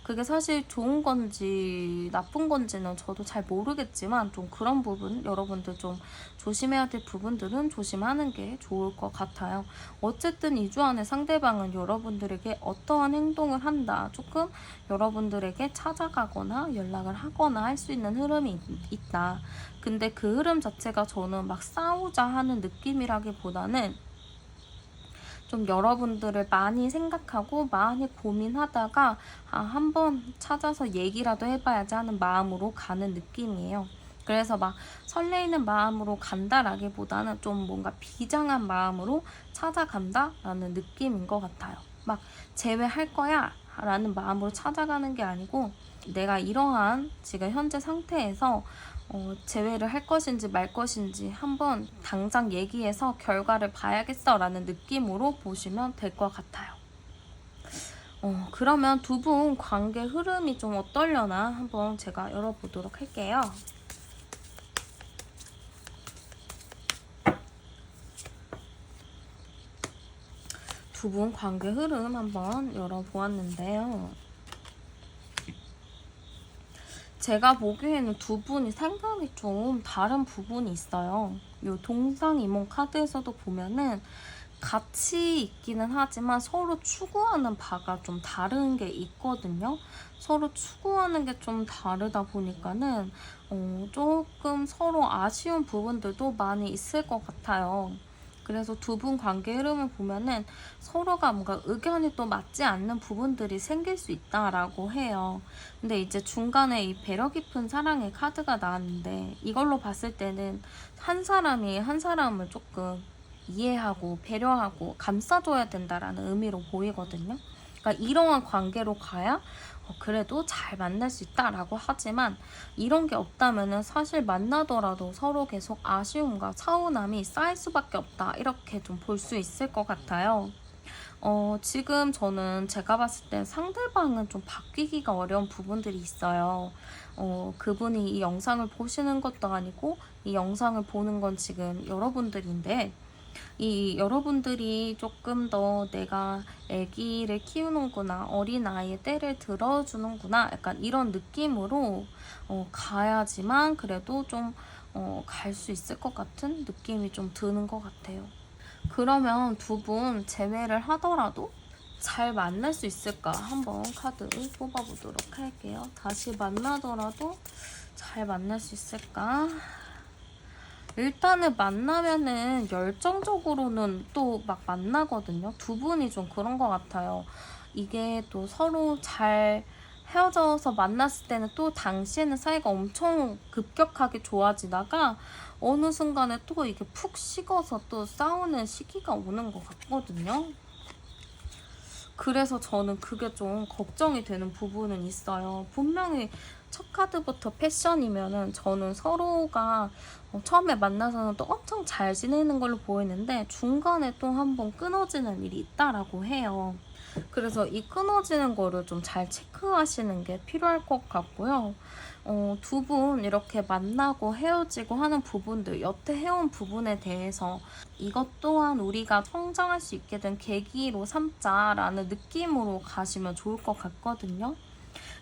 그게 사실 좋은 건지 나쁜 건지는 저도 잘 모르겠지만, 좀 그런 부분 여러분들 좀 조심해야 될 부분들은 조심하는 게 좋을 것 같아요. 어쨌든 2주 안에 상대방은 여러분들에게 어떠한 행동을 한다, 조금 여러분들에게 찾아가거나 연락을 하거나 할 수 있는 흐름이 있다. 근데 그 흐름 자체가 저는 막 싸우자 하는 느낌이라기보다는 좀 여러분들을 많이 생각하고 많이 고민하다가 한번 찾아서 얘기라도 해봐야지 하는 마음으로 가는 느낌이에요. 그래서 막 설레이는 마음으로 간다라기보다는 좀 뭔가 비장한 마음으로 찾아간다라는 느낌인 것 같아요. 막 재회할 거야 라는 마음으로 찾아가는 게 아니고, 내가 이러한 지금 현재 상태에서 재회를 할 것인지 말 것인지 한번 당장 얘기해서 결과를 봐야겠어 라는 느낌으로 보시면 될 것 같아요. 그러면 두 분 관계 흐름이 좀 어떨려나 한번 제가 열어보도록 할게요. 두 분 관계 흐름 한번 열어보았는데요. 제가 보기에는 두 분이 생각이 좀 다른 부분이 있어요. 요 동상이몽 카드에서도 보면은 같이 있기는 하지만 서로 추구하는 바가 좀 다른 게 있거든요. 서로 추구하는 게 좀 다르다 보니까는 조금 서로 아쉬운 부분들도 많이 있을 것 같아요. 그래서 두 분 관계 흐름을 보면은 서로가 뭔가 의견이 또 맞지 않는 부분들이 생길 수 있다라고 해요. 근데 이제 중간에 이 배려 깊은 사랑의 카드가 나왔는데 이걸로 봤을 때는 한 사람이 한 사람을 조금 이해하고 배려하고 감싸줘야 된다라는 의미로 보이거든요. 그러니까 이러한 관계로 가야 그래도 잘 만날 수 있다라고 하지만 이런 게 없다면은 사실 만나더라도 서로 계속 아쉬움과 서운함이 쌓일 수밖에 없다 이렇게 좀 볼 수 있을 것 같아요. 지금 저는 제가 봤을 때 상대방은 좀 바뀌기가 어려운 부분들이 있어요. 그분이 이 영상을 보시는 것도 아니고 이 영상을 보는 건 지금 여러분들인데 이 여러분들이 조금 더 내가 아기를 키우는구나, 어린아이의 때를 들어주는구나 약간 이런 느낌으로 가야지만 그래도 좀 갈 수 있을 것 같은 느낌이 좀 드는 것 같아요. 그러면 두 분 재회를 하더라도 잘 만날 수 있을까? 한번 카드 뽑아보도록 할게요. 다시 만나더라도 잘 만날 수 있을까? 일단은 만나면은 열정적으로는 또 막 만나거든요. 두 분이 좀 그런 것 같아요. 이게 또 서로 잘 헤어져서 만났을 때는 또 당시에는 사이가 엄청 급격하게 좋아지다가 어느 순간에 또 이게 푹 식어서 또 싸우는 시기가 오는 것 같거든요. 그래서 저는 그게 좀 걱정이 되는 부분은 있어요. 분명히 첫 카드부터 패션이면은 저는 서로가 처음에 만나서는 또 엄청 잘 지내는 걸로 보이는데 중간에 또 한번 끊어지는 일이 있다라고 해요. 그래서 이 끊어지는 거를 좀 잘 체크하시는 게 필요할 것 같고요. 두 분 이렇게 만나고 헤어지고 하는 부분들, 여태 해온 부분에 대해서 이것 또한 우리가 성장할 수 있게 된 계기로 삼자라는 느낌으로 가시면 좋을 것 같거든요.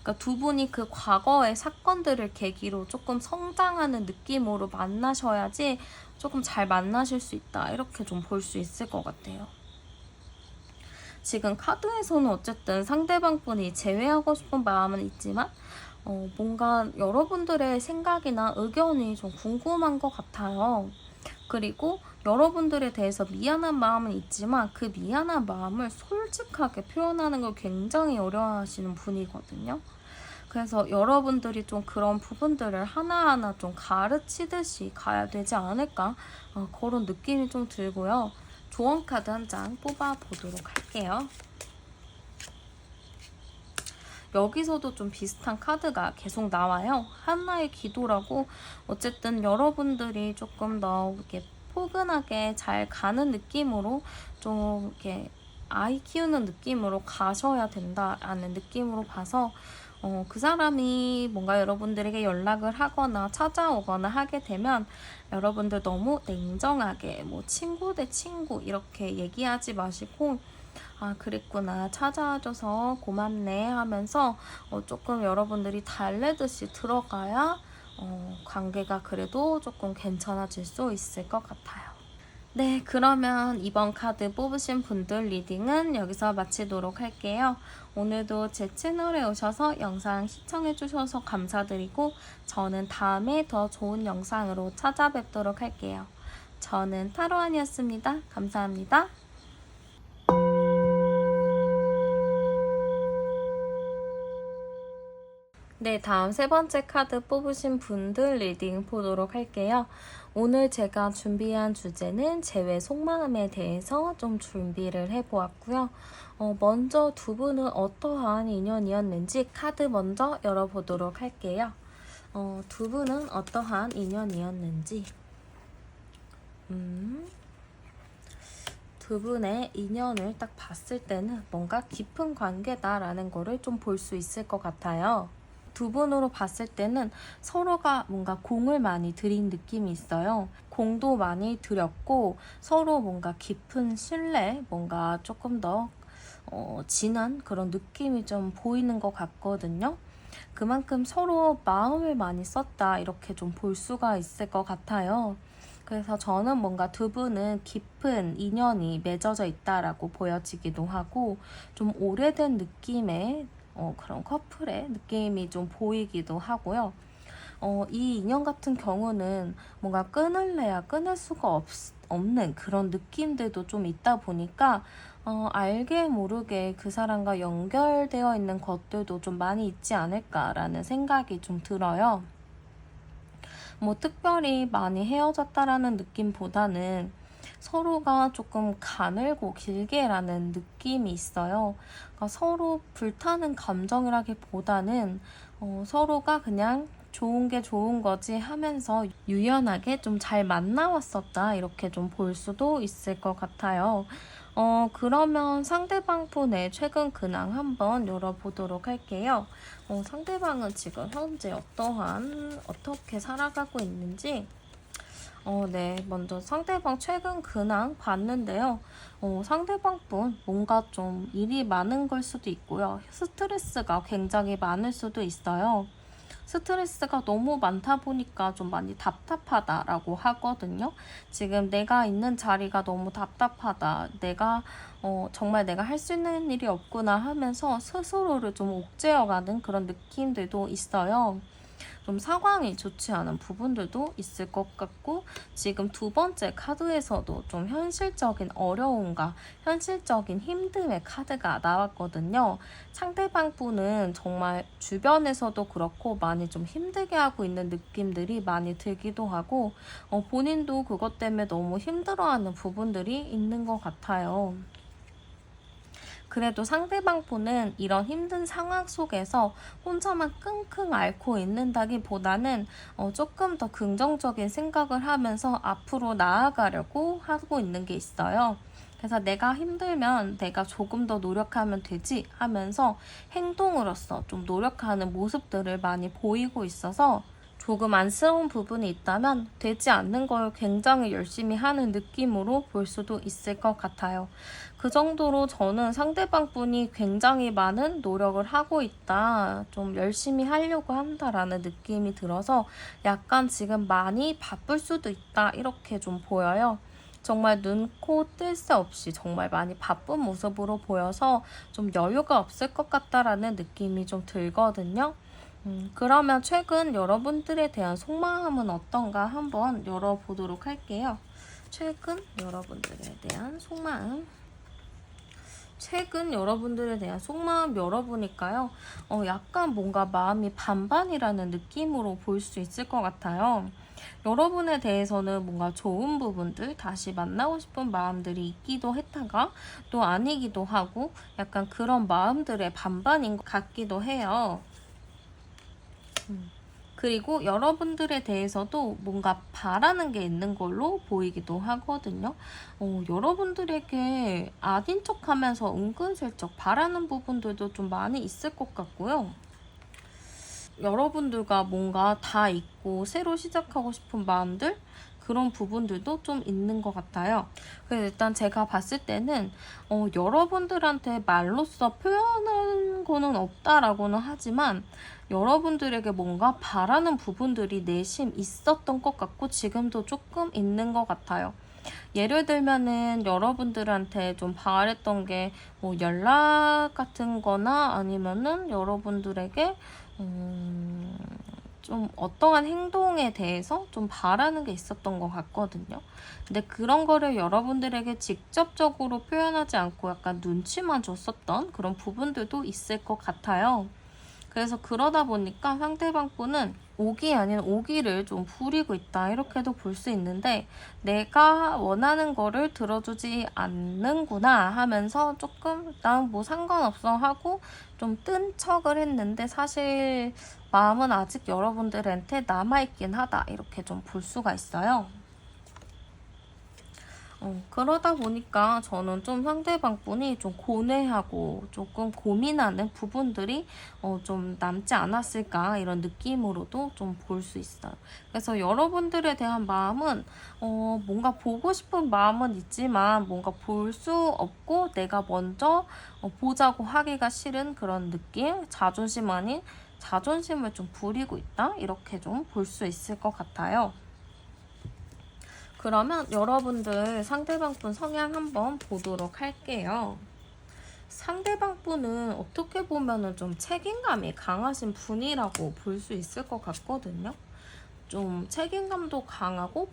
그러니까 두 분이 그 과거의 사건들을 계기로 조금 성장하는 느낌으로 만나셔야지 조금 잘 만나실 수 있다. 이렇게 좀 볼 수 있을 것 같아요. 지금 카드에서는 어쨌든 상대방 분이 제외하고 싶은 마음은 있지만 뭔가 여러분들의 생각이나 의견이 좀 궁금한 것 같아요. 그리고 여러분들에 대해서 미안한 마음은 있지만 그 미안한 마음을 솔직하게 표현하는 걸 굉장히 어려워하시는 분이거든요. 그래서 여러분들이 좀 그런 부분들을 하나하나 좀 가르치듯이 가야 되지 않을까 그런 느낌이 좀 들고요. 조언 카드 한 장 뽑아보도록 할게요. 여기서도 좀 비슷한 카드가 계속 나와요. 하나의 기도라고 어쨌든 여러분들이 조금 더 이렇게 포근하게 잘 가는 느낌으로 좀 이렇게 아이 키우는 느낌으로 가셔야 된다라는 느낌으로 봐서 그 사람이 뭔가 여러분들에게 연락을 하거나 찾아오거나 하게 되면 여러분들 너무 냉정하게 뭐 친구 대 친구 이렇게 얘기하지 마시고 아 그랬구나 찾아와줘서 고맙네 하면서 조금 여러분들이 달래듯이 들어가야 관계가 그래도 조금 괜찮아질 수 있을 것 같아요. 네, 그러면 이번 카드 뽑으신 분들 리딩은 여기서 마치도록 할게요. 오늘도 제 채널에 오셔서 영상 시청해주셔서 감사드리고 저는 다음에 더 좋은 영상으로 찾아뵙도록 할게요. 저는 타로안이었습니다. 감사합니다. 네, 다음 세 번째 카드 뽑으신 분들 리딩 보도록 할게요. 오늘 제가 준비한 주제는 재회 속마음에 대해서 좀 준비를 해보았고요. 먼저 두 분은 어떠한 인연이었는지 카드 먼저 열어보도록 할게요. 두 분은 어떠한 인연이었는지 두 분의 인연을 딱 봤을 때는 뭔가 깊은 관계다라는 거를 좀 볼 수 있을 것 같아요. 두 분으로 봤을 때는 서로가 뭔가 공을 많이 들인 느낌이 있어요. 공도 많이 들였고 서로 뭔가 깊은 신뢰, 뭔가 조금 더 진한 그런 느낌이 좀 보이는 것 같거든요. 그만큼 서로 마음을 많이 썼다 이렇게 좀 볼 수가 있을 것 같아요. 그래서 저는 뭔가 두 분은 깊은 인연이 맺어져 있다라고 보여지기도 하고 좀 오래된 느낌의 그런 커플의 느낌이 좀 보이기도 하고요. 이 인연 같은 경우는 뭔가 끊을래야 끊을 수가 없는 그런 느낌들도 좀 있다 보니까 알게 모르게 그 사람과 연결되어 있는 것들도 좀 많이 있지 않을까라는 생각이 좀 들어요. 뭐 특별히 많이 헤어졌다라는 느낌보다는 서로가 조금 가늘고 길게라는 느낌이 있어요. 그러니까 서로 불타는 감정이라기보다는 서로가 그냥 좋은 게 좋은 거지 하면서 유연하게 좀 잘 만나왔었다 이렇게 좀 볼 수도 있을 것 같아요. 그러면 상대방 폰의 최근 근황 한번 열어보도록 할게요. 상대방은 지금 현재 어떻게 살아가고 있는지 네, 먼저 상대방 최근 근황 봤는데요. 상대방 분 뭔가 좀 일이 많은 걸 수도 있고요. 스트레스가 굉장히 많을 수도 있어요. 스트레스가 너무 많다 보니까 좀 많이 답답하다라고 하거든요. 지금 내가 있는 자리가 너무 답답하다. 정말 내가 할 수 있는 일이 없구나 하면서 스스로를 좀 옥죄어가는 그런 느낌들도 있어요. 좀 상황이 좋지 않은 부분들도 있을 것 같고 지금 두 번째 카드에서도 좀 현실적인 어려움과 현실적인 힘듦의 카드가 나왔거든요. 상대방 분은 정말 주변에서도 그렇고 많이 좀 힘들게 하고 있는 느낌들이 많이 들기도 하고 본인도 그것 때문에 너무 힘들어하는 부분들이 있는 것 같아요. 그래도 상대방 분은 이런 힘든 상황 속에서 혼자만 끙끙 앓고 있는다기보다는 조금 더 긍정적인 생각을 하면서 앞으로 나아가려고 하고 있는 게 있어요. 그래서 내가 힘들면 내가 조금 더 노력하면 되지 하면서 행동으로서 좀 노력하는 모습들을 많이 보이고 있어서 조금 안쓰러운 부분이 있다면 되지 않는 걸 굉장히 열심히 하는 느낌으로 볼 수도 있을 것 같아요. 그 정도로 저는 상대방 분이 굉장히 많은 노력을 하고 있다, 좀 열심히 하려고 한다라는 느낌이 들어서 약간 지금 많이 바쁠 수도 있다 이렇게 좀 보여요. 정말 눈코 뜰 새 없이 정말 많이 바쁜 모습으로 보여서 좀 여유가 없을 것 같다라는 느낌이 좀 들거든요. 그러면 최근 여러분들에 대한 속마음은 어떤가 한번 열어보도록 할게요. 최근 여러분들에 대한 속마음. 최근 여러분들에 대한 속마음 열어보니까요. 약간 뭔가 마음이 반반이라는 느낌으로 볼 수 있을 것 같아요. 여러분에 대해서는 뭔가 좋은 부분들, 다시 만나고 싶은 마음들이 있기도 했다가 또 아니기도 하고 약간 그런 마음들의 반반인 것 같기도 해요. 그리고 여러분들에 대해서도 뭔가 바라는 게 있는 걸로 보이기도 하거든요. 여러분들에게 아닌 척 하면서 은근슬쩍 바라는 부분들도 좀 많이 있을 것 같고요. 여러분들과 뭔가 다 있고 새로 시작하고 싶은 마음들? 그런 부분들도 좀 있는 것 같아요. 그래서 일단 제가 봤을 때는 여러분들한테 말로써 표현한 거는 없다라고는 하지만 여러분들에게 뭔가 바라는 부분들이 내심 있었던 것 같고 지금도 조금 있는 것 같아요. 예를 들면은 여러분들한테 좀 바랬던 게 뭐 연락 같은 거나 아니면은 여러분들에게 좀 어떠한 행동에 대해서 좀 바라는 게 있었던 것 같거든요. 근데 그런 거를 여러분들에게 직접적으로 표현하지 않고 약간 눈치만 줬었던 그런 부분들도 있을 것 같아요. 그래서 그러다 보니까 상대방 분은 오기 아닌 오기를 좀 부리고 있다 이렇게도 볼 수 있는데 내가 원하는 거를 들어주지 않는구나 하면서 조금 난 뭐 상관없어 하고 좀 뜬 척을 했는데 사실 마음은 아직 여러분들한테 남아있긴 하다 이렇게 좀 볼 수가 있어요. 그러다 보니까 저는 좀 상대방 분이 좀 고뇌하고 조금 고민하는 부분들이 좀 남지 않았을까 이런 느낌으로도 좀 볼 수 있어요. 그래서 여러분들에 대한 마음은 뭔가 보고 싶은 마음은 있지만 뭔가 볼 수 없고 내가 먼저 보자고 하기가 싫은 그런 느낌? 자존심 아닌 자존심을 좀 부리고 있다? 이렇게 좀 볼 수 있을 것 같아요. 그러면 여러분들 상대방 분 성향 한번 보도록 할게요. 상대방 분은 어떻게 보면은 좀 책임감이 강하신 분이라고 볼 수 있을 것 같거든요. 좀 책임감도 강하고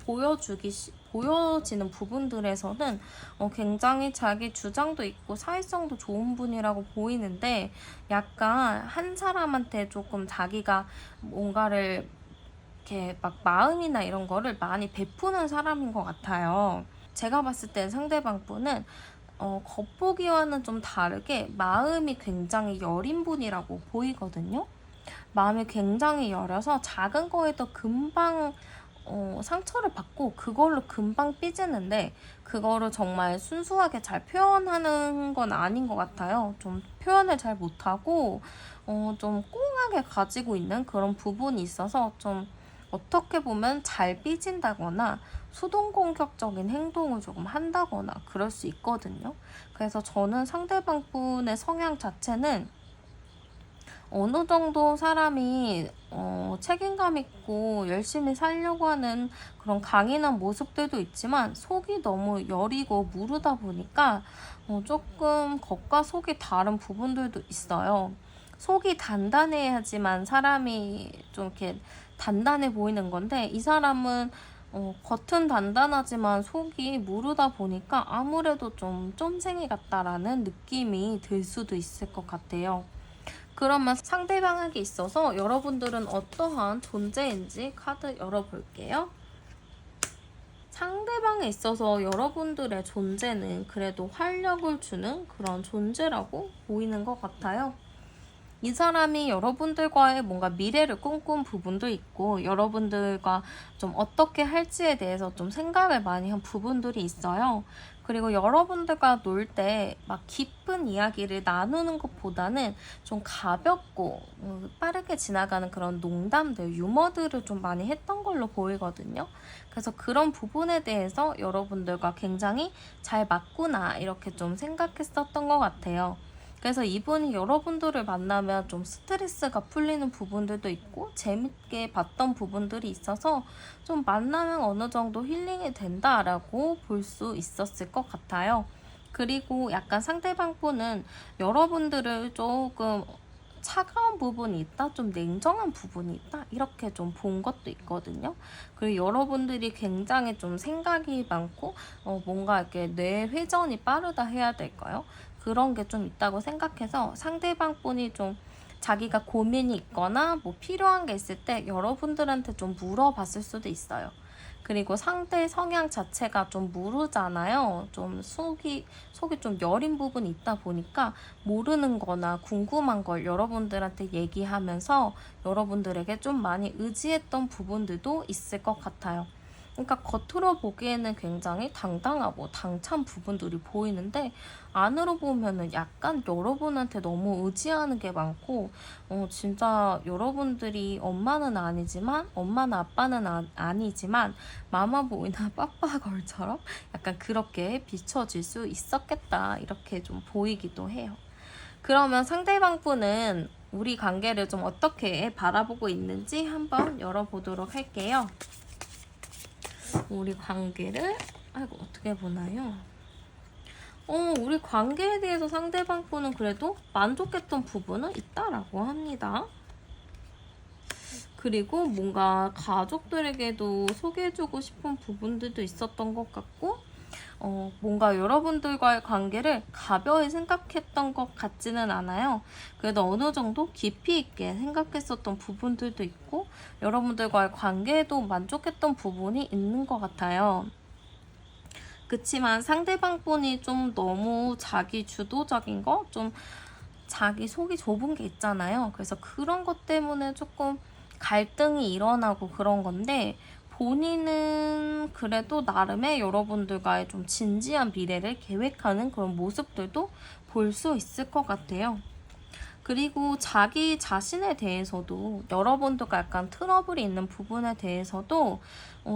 보여지는 부분들에서는 굉장히 자기 주장도 있고 사회성도 좋은 분이라고 보이는데, 약간 한 사람한테 조금 자기가 뭔가를 이렇게 막 마음이나 이런 거를 많이 베푸는 사람인 것 같아요. 제가 봤을 때 상대방 분은 겉보기와는 좀 다르게 마음이 굉장히 여린 분이라고 보이거든요. 마음이 굉장히 여려서 작은 거에도 금방 상처를 받고 그걸로 금방 삐지는데, 그거를 정말 순수하게 잘 표현하는 건 아닌 것 같아요. 좀 표현을 잘 못하고 좀 꽁하게 가지고 있는 그런 부분이 있어서 좀 어떻게 보면 잘 삐진다거나 수동공격적인 행동을 조금 한다거나 그럴 수 있거든요. 그래서 저는 상대방 분의 성향 자체는 어느 정도 사람이 책임감 있고 열심히 살려고 하는 그런 강인한 모습들도 있지만, 속이 너무 여리고 무르다 보니까 조금 겉과 속이 다른 부분들도 있어요. 속이 단단해야지만 사람이 좀 이렇게 단단해 보이는 건데, 이 사람은 겉은 단단하지만 속이 무르다 보니까 아무래도 좀 쫌생이 같다라는 느낌이 들 수도 있을 것 같아요. 그러면 상대방에게 있어서 여러분들은 어떠한 존재인지 카드 열어볼게요. 상대방에 있어서 여러분들의 존재는 그래도 활력을 주는 그런 존재라고 보이는 것 같아요. 이 사람이 여러분들과의 뭔가 미래를 꿈꾼 부분도 있고, 여러분들과 좀 어떻게 할지에 대해서 좀 생각을 많이 한 부분들이 있어요. 그리고 여러분들과 놀 때 막 깊은 이야기를 나누는 것보다는 좀 가볍고 빠르게 지나가는 그런 농담들, 유머들을 좀 많이 했던 걸로 보이거든요. 그래서 그런 부분에 대해서 여러분들과 굉장히 잘 맞구나 이렇게 좀 생각했었던 것 같아요. 그래서 이분이 여러분들을 만나면 좀 스트레스가 풀리는 부분들도 있고 재밌게 봤던 부분들이 있어서 좀 만나면 어느 정도 힐링이 된다라고 볼 수 있었을 것 같아요. 그리고 약간 상대방 분은 여러분들을 조금 차가운 부분이 있다, 좀 냉정한 부분이 있다, 이렇게 좀 본 것도 있거든요. 그리고 여러분들이 굉장히 좀 생각이 많고 뭔가 이렇게 뇌 회전이 빠르다 해야 될까요? 그런 게 좀 있다고 생각해서 상대방 분이 좀 자기가 고민이 있거나 뭐 필요한 게 있을 때 여러분들한테 좀 물어봤을 수도 있어요. 그리고 상대 성향 자체가 좀 무르잖아요. 좀 속이 좀 여린 부분이 있다 보니까 모르는 거나 궁금한 걸 여러분들한테 얘기하면서 여러분들에게 좀 많이 의지했던 부분들도 있을 것 같아요. 그러니까 겉으로 보기에는 굉장히 당당하고 당찬 부분들이 보이는데, 안으로 보면은 약간 여러분한테 너무 의지하는 게 많고, 진짜 여러분들이 엄마는 아니지만, 엄마나 아빠는 아니지만 마마보이나 빠빠걸처럼 약간 그렇게 비춰질 수 있었겠다 이렇게 좀 보이기도 해요. 그러면 상대방 분은 우리 관계를 좀 어떻게 바라보고 있는지 한번 열어보도록 할게요. 우리 관계를 어떻게 보나요? 우리 관계에 대해서 상대방 분은 그래도 만족했던 부분은 있다라고 합니다. 그리고 뭔가 가족들에게도 소개해주고 싶은 부분들도 있었던 것 같고, 뭔가 여러분들과의 관계를 가벼이 생각했던 것 같지는 않아요. 그래도 어느 정도 깊이 있게 생각했었던 부분들도 있고, 여러분들과의 관계에도 만족했던 부분이 있는 것 같아요. 그치만 상대방 분이 좀 너무 자기 주도적인 거, 좀 자기 속이 좁은 게 있잖아요. 그래서 그런 것 때문에 조금 갈등이 일어나고 그런 건데, 본인은 그래도 나름의 여러분들과의 좀 진지한 미래를 계획하는 그런 모습들도 볼 수 있을 것 같아요. 그리고 자기 자신에 대해서도, 여러분들과 약간 트러블이 있는 부분에 대해서도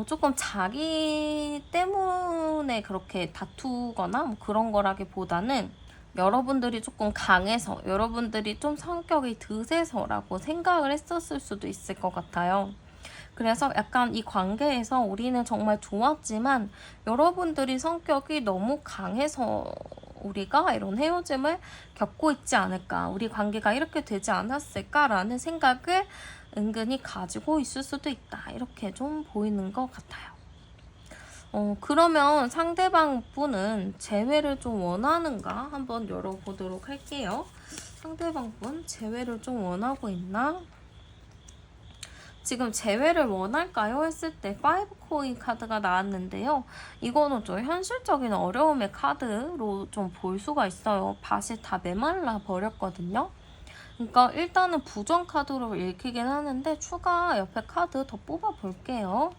조금 자기 때문에 그렇게 다투거나 뭐 그런 거라기보다는 여러분들이 조금 강해서, 여러분들이 좀 성격이 드세서라고 생각을 했었을 수도 있을 것 같아요. 그래서 약간 이 관계에서 우리는 정말 좋았지만 여러분들이 성격이 너무 강해서 우리가 이런 헤어짐을 겪고 있지 않을까, 우리 관계가 이렇게 되지 않았을까라는 생각을 은근히 가지고 있을 수도 있다. 이렇게 좀 보이는 것 같아요. 그러면 상대방 분은 재회를 좀 원하는가 한번 열어보도록 할게요. 상대방 분 재회를 좀 원하고 있나? 지금 재회를 원할까요? 했을 때 5코인 카드가 나왔는데요. 이거는 좀 현실적인 어려움의 카드로 좀 볼 수가 있어요. 밭이 다 메말라 버렸거든요. 그러니까 일단은 부정 카드로 읽히긴 하는데 추가 옆에 카드 더 뽑아 볼게요.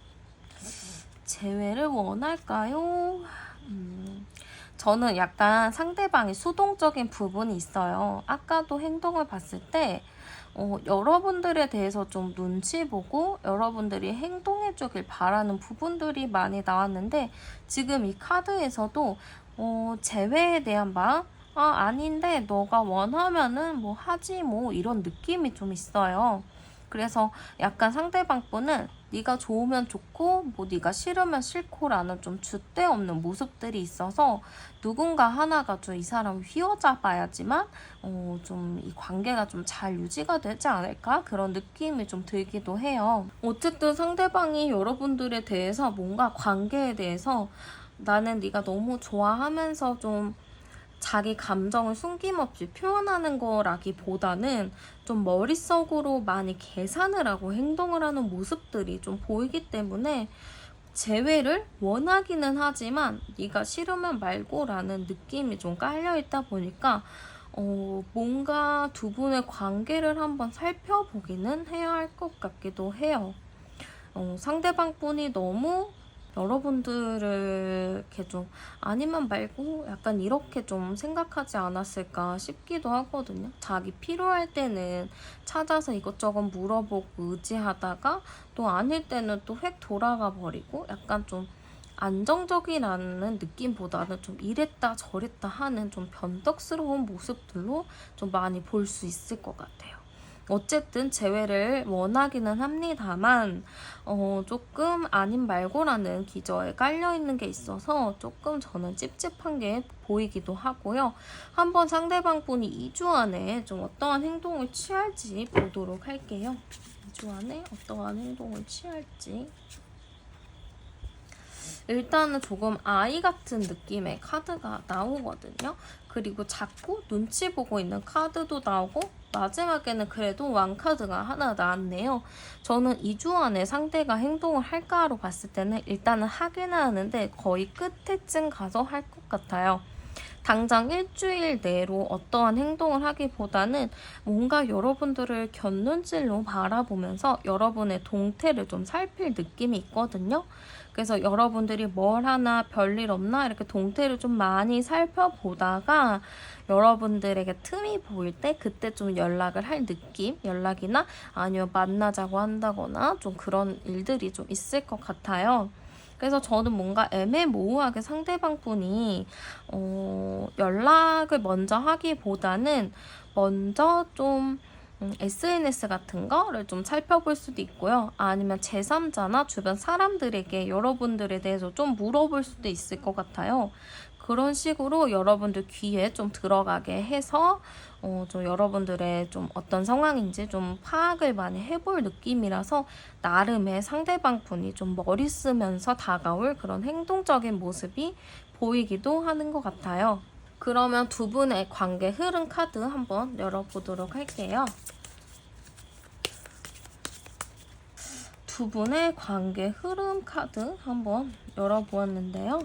재회를 원할까요? 저는 약간 상대방이 수동적인 부분이 있어요. 아까도 행동을 봤을 때 여러분들에 대해서 좀 눈치 보고 여러분들이 행동해 주길 바라는 부분들이 많이 나왔는데, 지금 이 카드에서도 재회에 대한 마음, 아닌데 너가 원하면은 뭐 하지 뭐, 이런 느낌이 좀 있어요. 그래서 약간 상대방 분은 네가 좋으면 좋고 뭐 네가 싫으면 싫고라는 좀 줏대 없는 모습들이 있어서 누군가 하나가 좀 이 사람을 휘어잡아야지만 좀 이 관계가 좀 잘 유지가 되지 않을까, 그런 느낌이 좀 들기도 해요. 어쨌든 상대방이 여러분들에 대해서 뭔가 관계에 대해서 나는 네가 너무 좋아하면서 좀 자기 감정을 숨김없이 표현하는 거라기보다는 좀 머릿속으로 많이 계산을 하고 행동을 하는 모습들이 좀 보이기 때문에 재회를 원하기는 하지만 네가 싫으면 말고라는 느낌이 좀 깔려있다 보니까 뭔가 두 분의 관계를 한번 살펴보기는 해야 할 것 같기도 해요. 상대방 분이 너무 여러분들을 이렇게 좀 아니면 말고 약간 이렇게 좀 생각하지 않았을까 싶기도 하거든요. 자기 필요할 때는 찾아서 이것저것 물어보고 의지하다가 또 아닐 때는 또 획 돌아가 버리고, 약간 좀 안정적이라는 느낌보다는 좀 이랬다 저랬다 하는 좀 변덕스러운 모습들로 좀 많이 볼 수 있을 것 같아요. 어쨌든 재회를 원하기는 합니다만 조금 아님 말고라는 기저에 깔려있는 게 있어서 조금 저는 찝찝한 게 보이기도 하고요. 한번 상대방 분이 2주 안에 좀 어떠한 행동을 취할지 보도록 할게요. 2주 안에 어떠한 행동을 취할지. 일단은 조금 아이 같은 느낌의 카드가 나오거든요. 그리고 자꾸 눈치 보고 있는 카드도 나오고, 마지막에는 그래도 왕카드가 하나 나왔네요. 저는 2주 안에 상대가 행동을 할까로 봤을 때는 일단은 하기는 하는데 거의 끝에쯤 가서 할 것 같아요. 당장 일주일 내로 어떠한 행동을 하기보다는 뭔가 여러분들을 곁눈질로 바라보면서 여러분의 동태를 좀 살필 느낌이 있거든요. 그래서 여러분들이 뭘 하나 별일 없나 이렇게 동태를 좀 많이 살펴보다가 여러분들에게 틈이 보일 때 그때 좀 연락을 할 느낌, 연락이나 아니면 만나자고 한다거나 좀 그런 일들이 좀 있을 것 같아요. 그래서 저는 뭔가 애매모호하게 상대방 분이 연락을 먼저 하기보다는 먼저 좀 SNS 같은 거를 좀 살펴볼 수도 있고요. 아니면 제3자나 주변 사람들에게 여러분들에 대해서 좀 물어볼 수도 있을 것 같아요. 그런 식으로 여러분들 귀에 좀 들어가게 해서 좀 여러분들의 좀 어떤 상황인지 좀 파악을 많이 해볼 느낌이라서 나름의 상대방 분이 좀 머리 쓰면서 다가올 그런 행동적인 모습이 보이기도 하는 것 같아요. 그러면 두 분의 관계 흐름 카드 한번 열어보도록 할게요. 두 분의 관계 흐름 카드 한번 열어보았는데요.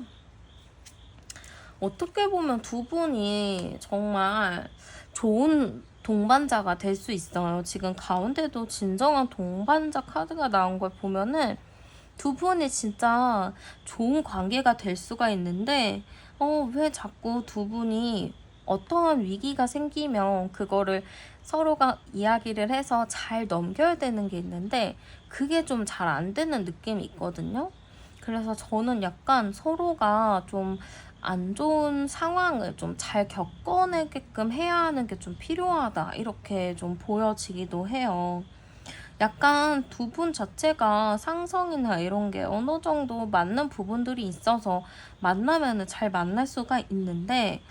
어떻게 보면 두 분이 정말 좋은 동반자가 될 수 있어요. 지금 가운데도 진정한 동반자 카드가 나온 걸 보면은 두 분이 진짜 좋은 관계가 될 수가 있는데 왜 자꾸 두 분이 어떠한 위기가 생기면 그거를 서로가 이야기를 해서 잘 넘겨야 되는 게 있는데 그게 좀 잘 안 되는 느낌이 있거든요. 그래서 저는 약간 서로가 좀 안 좋은 상황을 좀 잘 겪어내게끔 해야 하는 게 좀 필요하다. 이렇게 좀 보여지기도 해요. 약간 두 분 자체가 상성이나 이런 게 어느 정도 맞는 부분들이 있어서 만나면은 잘 만날 수가 있는데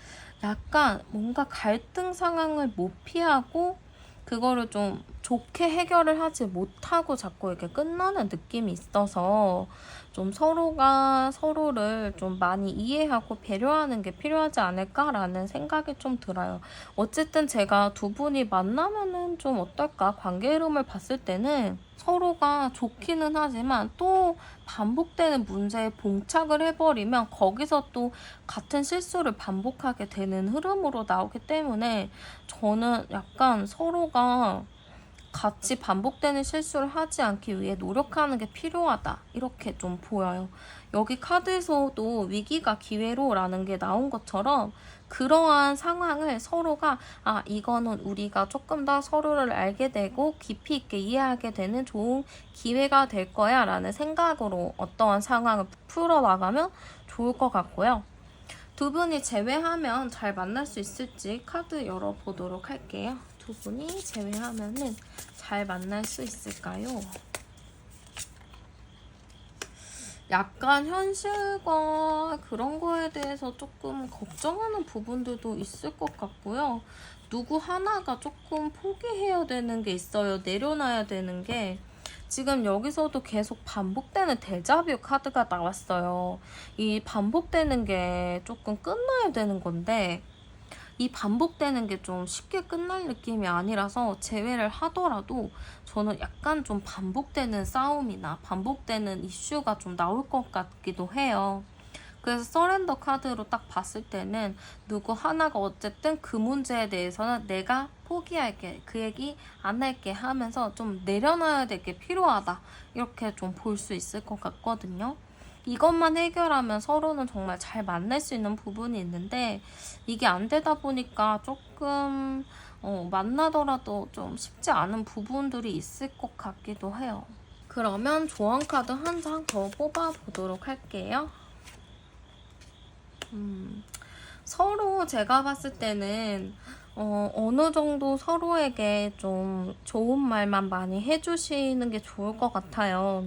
약간 뭔가 갈등 상황을 못 피하고 그거를 좀 좋게 해결을 하지 못하고 자꾸 이렇게 끝나는 느낌이 있어서 좀 서로가 서로를 좀 많이 이해하고 배려하는 게 필요하지 않을까라는 생각이 좀 들어요. 어쨌든 제가 두 분이 만나면은 좀 어떨까? 관계 흐름을 봤을 때는 서로가 좋기는 하지만 또 반복되는 문제에 봉착을 해버리면 거기서 또 같은 실수를 반복하게 되는 흐름으로 나오기 때문에 저는 약간 서로가 같이 반복되는 실수를 하지 않기 위해 노력하는 게 필요하다. 이렇게 좀 보여요. 여기 카드에서도 위기가 기회로라는 게 나온 것처럼 그러한 상황을 서로가 이거는 우리가 조금 더 서로를 알게 되고 깊이 있게 이해하게 되는 좋은 기회가 될 거야 라는 생각으로 어떠한 상황을 풀어나가면 좋을 것 같고요. 두 분이 제외하면 잘 만날 수 있을지 카드 열어보도록 할게요. 두 분이 제외하면은 잘 만날 수 있을까요? 약간 현실과 그런 거에 대해서 조금 걱정하는 부분들도 있을 것 같고요. 누구 하나가 조금 포기해야 되는 게 있어요. 내려놔야 되는 게. 지금 여기서도 계속 반복되는 데자뷰 카드가 나왔어요. 이 반복되는 게 조금 끝나야 되는 건데 이 반복되는 게 좀 쉽게 끝날 느낌이 아니라서 제외를 하더라도 저는 약간 좀 반복되는 싸움이나 반복되는 이슈가 좀 나올 것 같기도 해요. 그래서 서렌더 카드로 딱 봤을 때는 누구 하나가 어쨌든 그 문제에 대해서는 내가 포기할게, 그 얘기 안 할게 하면서 좀 내려놔야 될 게 필요하다. 이렇게 좀 볼 수 있을 것 같거든요. 이것만 해결하면 서로는 정말 잘 만날 수 있는 부분이 있는데 이게 안 되다 보니까 조금 만나더라도 좀 쉽지 않은 부분들이 있을 것 같기도 해요. 그러면 조언 카드 한 장 더 뽑아보도록 할게요. 서로 제가 봤을 때는 어느 정도 서로에게 좀 좋은 말만 많이 해주시는 게 좋을 것 같아요.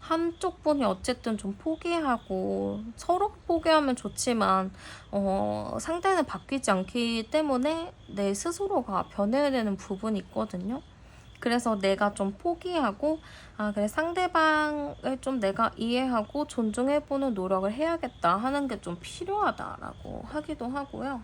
한쪽 분이 어쨌든 좀 포기하고 서로 포기하면 좋지만 상대는 바뀌지 않기 때문에 내 스스로가 변해야 되는 부분이 있거든요. 그래서 내가 좀 포기하고 그래 상대방을 좀 내가 이해하고 존중해보는 노력을 해야겠다 하는 게 좀 필요하다라고 하기도 하고요.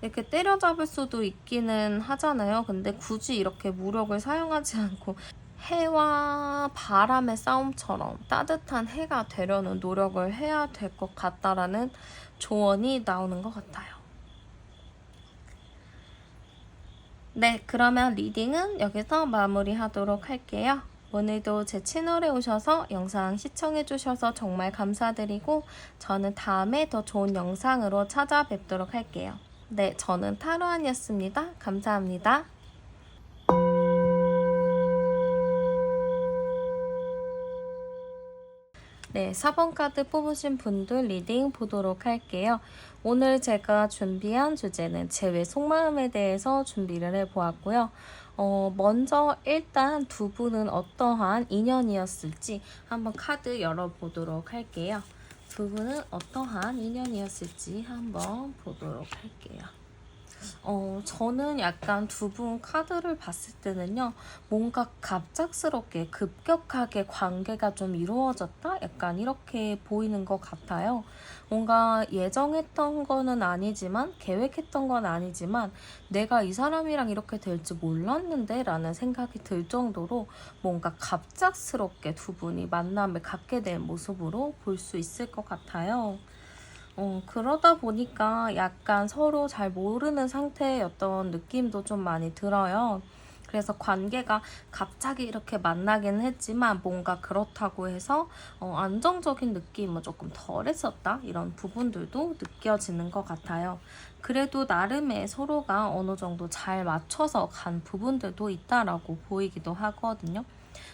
이렇게 때려잡을 수도 있기는 하잖아요. 근데 굳이 이렇게 무력을 사용하지 않고 해와 바람의 싸움처럼 따뜻한 해가 되려는 노력을 해야 될 것 같다라는 조언이 나오는 것 같아요. 네, 그러면 리딩은 여기서 마무리하도록 할게요. 오늘도 제 채널에 오셔서 영상 시청해주셔서 정말 감사드리고 저는 다음에 더 좋은 영상으로 찾아뵙도록 할게요. 네, 저는 타로안이었습니다. 감사합니다. 네, 4번 카드 뽑으신 분들 리딩 보도록 할게요. 오늘 제가 준비한 주제는 제 외 속마음에 대해서 준비를 해보았고요. 먼저 일단 두 분은 어떠한 인연이었을지 한번 카드 열어보도록 할게요. 두 분은 어떠한 인연이었을지 한번 보도록 할게요. 저는 약간 두 분 카드를 봤을 때는요, 뭔가 갑작스럽게 급격하게 관계가 좀 이루어졌다? 약간 이렇게 보이는 것 같아요. 뭔가 예정했던 거는 아니지만, 계획했던 건 아니지만, 내가 이 사람이랑 이렇게 될지 몰랐는데? 라는 생각이 들 정도로 뭔가 갑작스럽게 두 분이 만남을 갖게 된 모습으로 볼 수 있을 것 같아요. 그러다 보니까 약간 서로 잘 모르는 상태였던 느낌도 좀 많이 들어요. 그래서 관계가 갑자기 이렇게 만나긴 했지만 뭔가 그렇다고 해서 안정적인 느낌은 조금 덜했었다 이런 부분들도 느껴지는 것 같아요. 그래도 나름의 서로가 어느 정도 잘 맞춰서 간 부분들도 있다라고 보이기도 하거든요.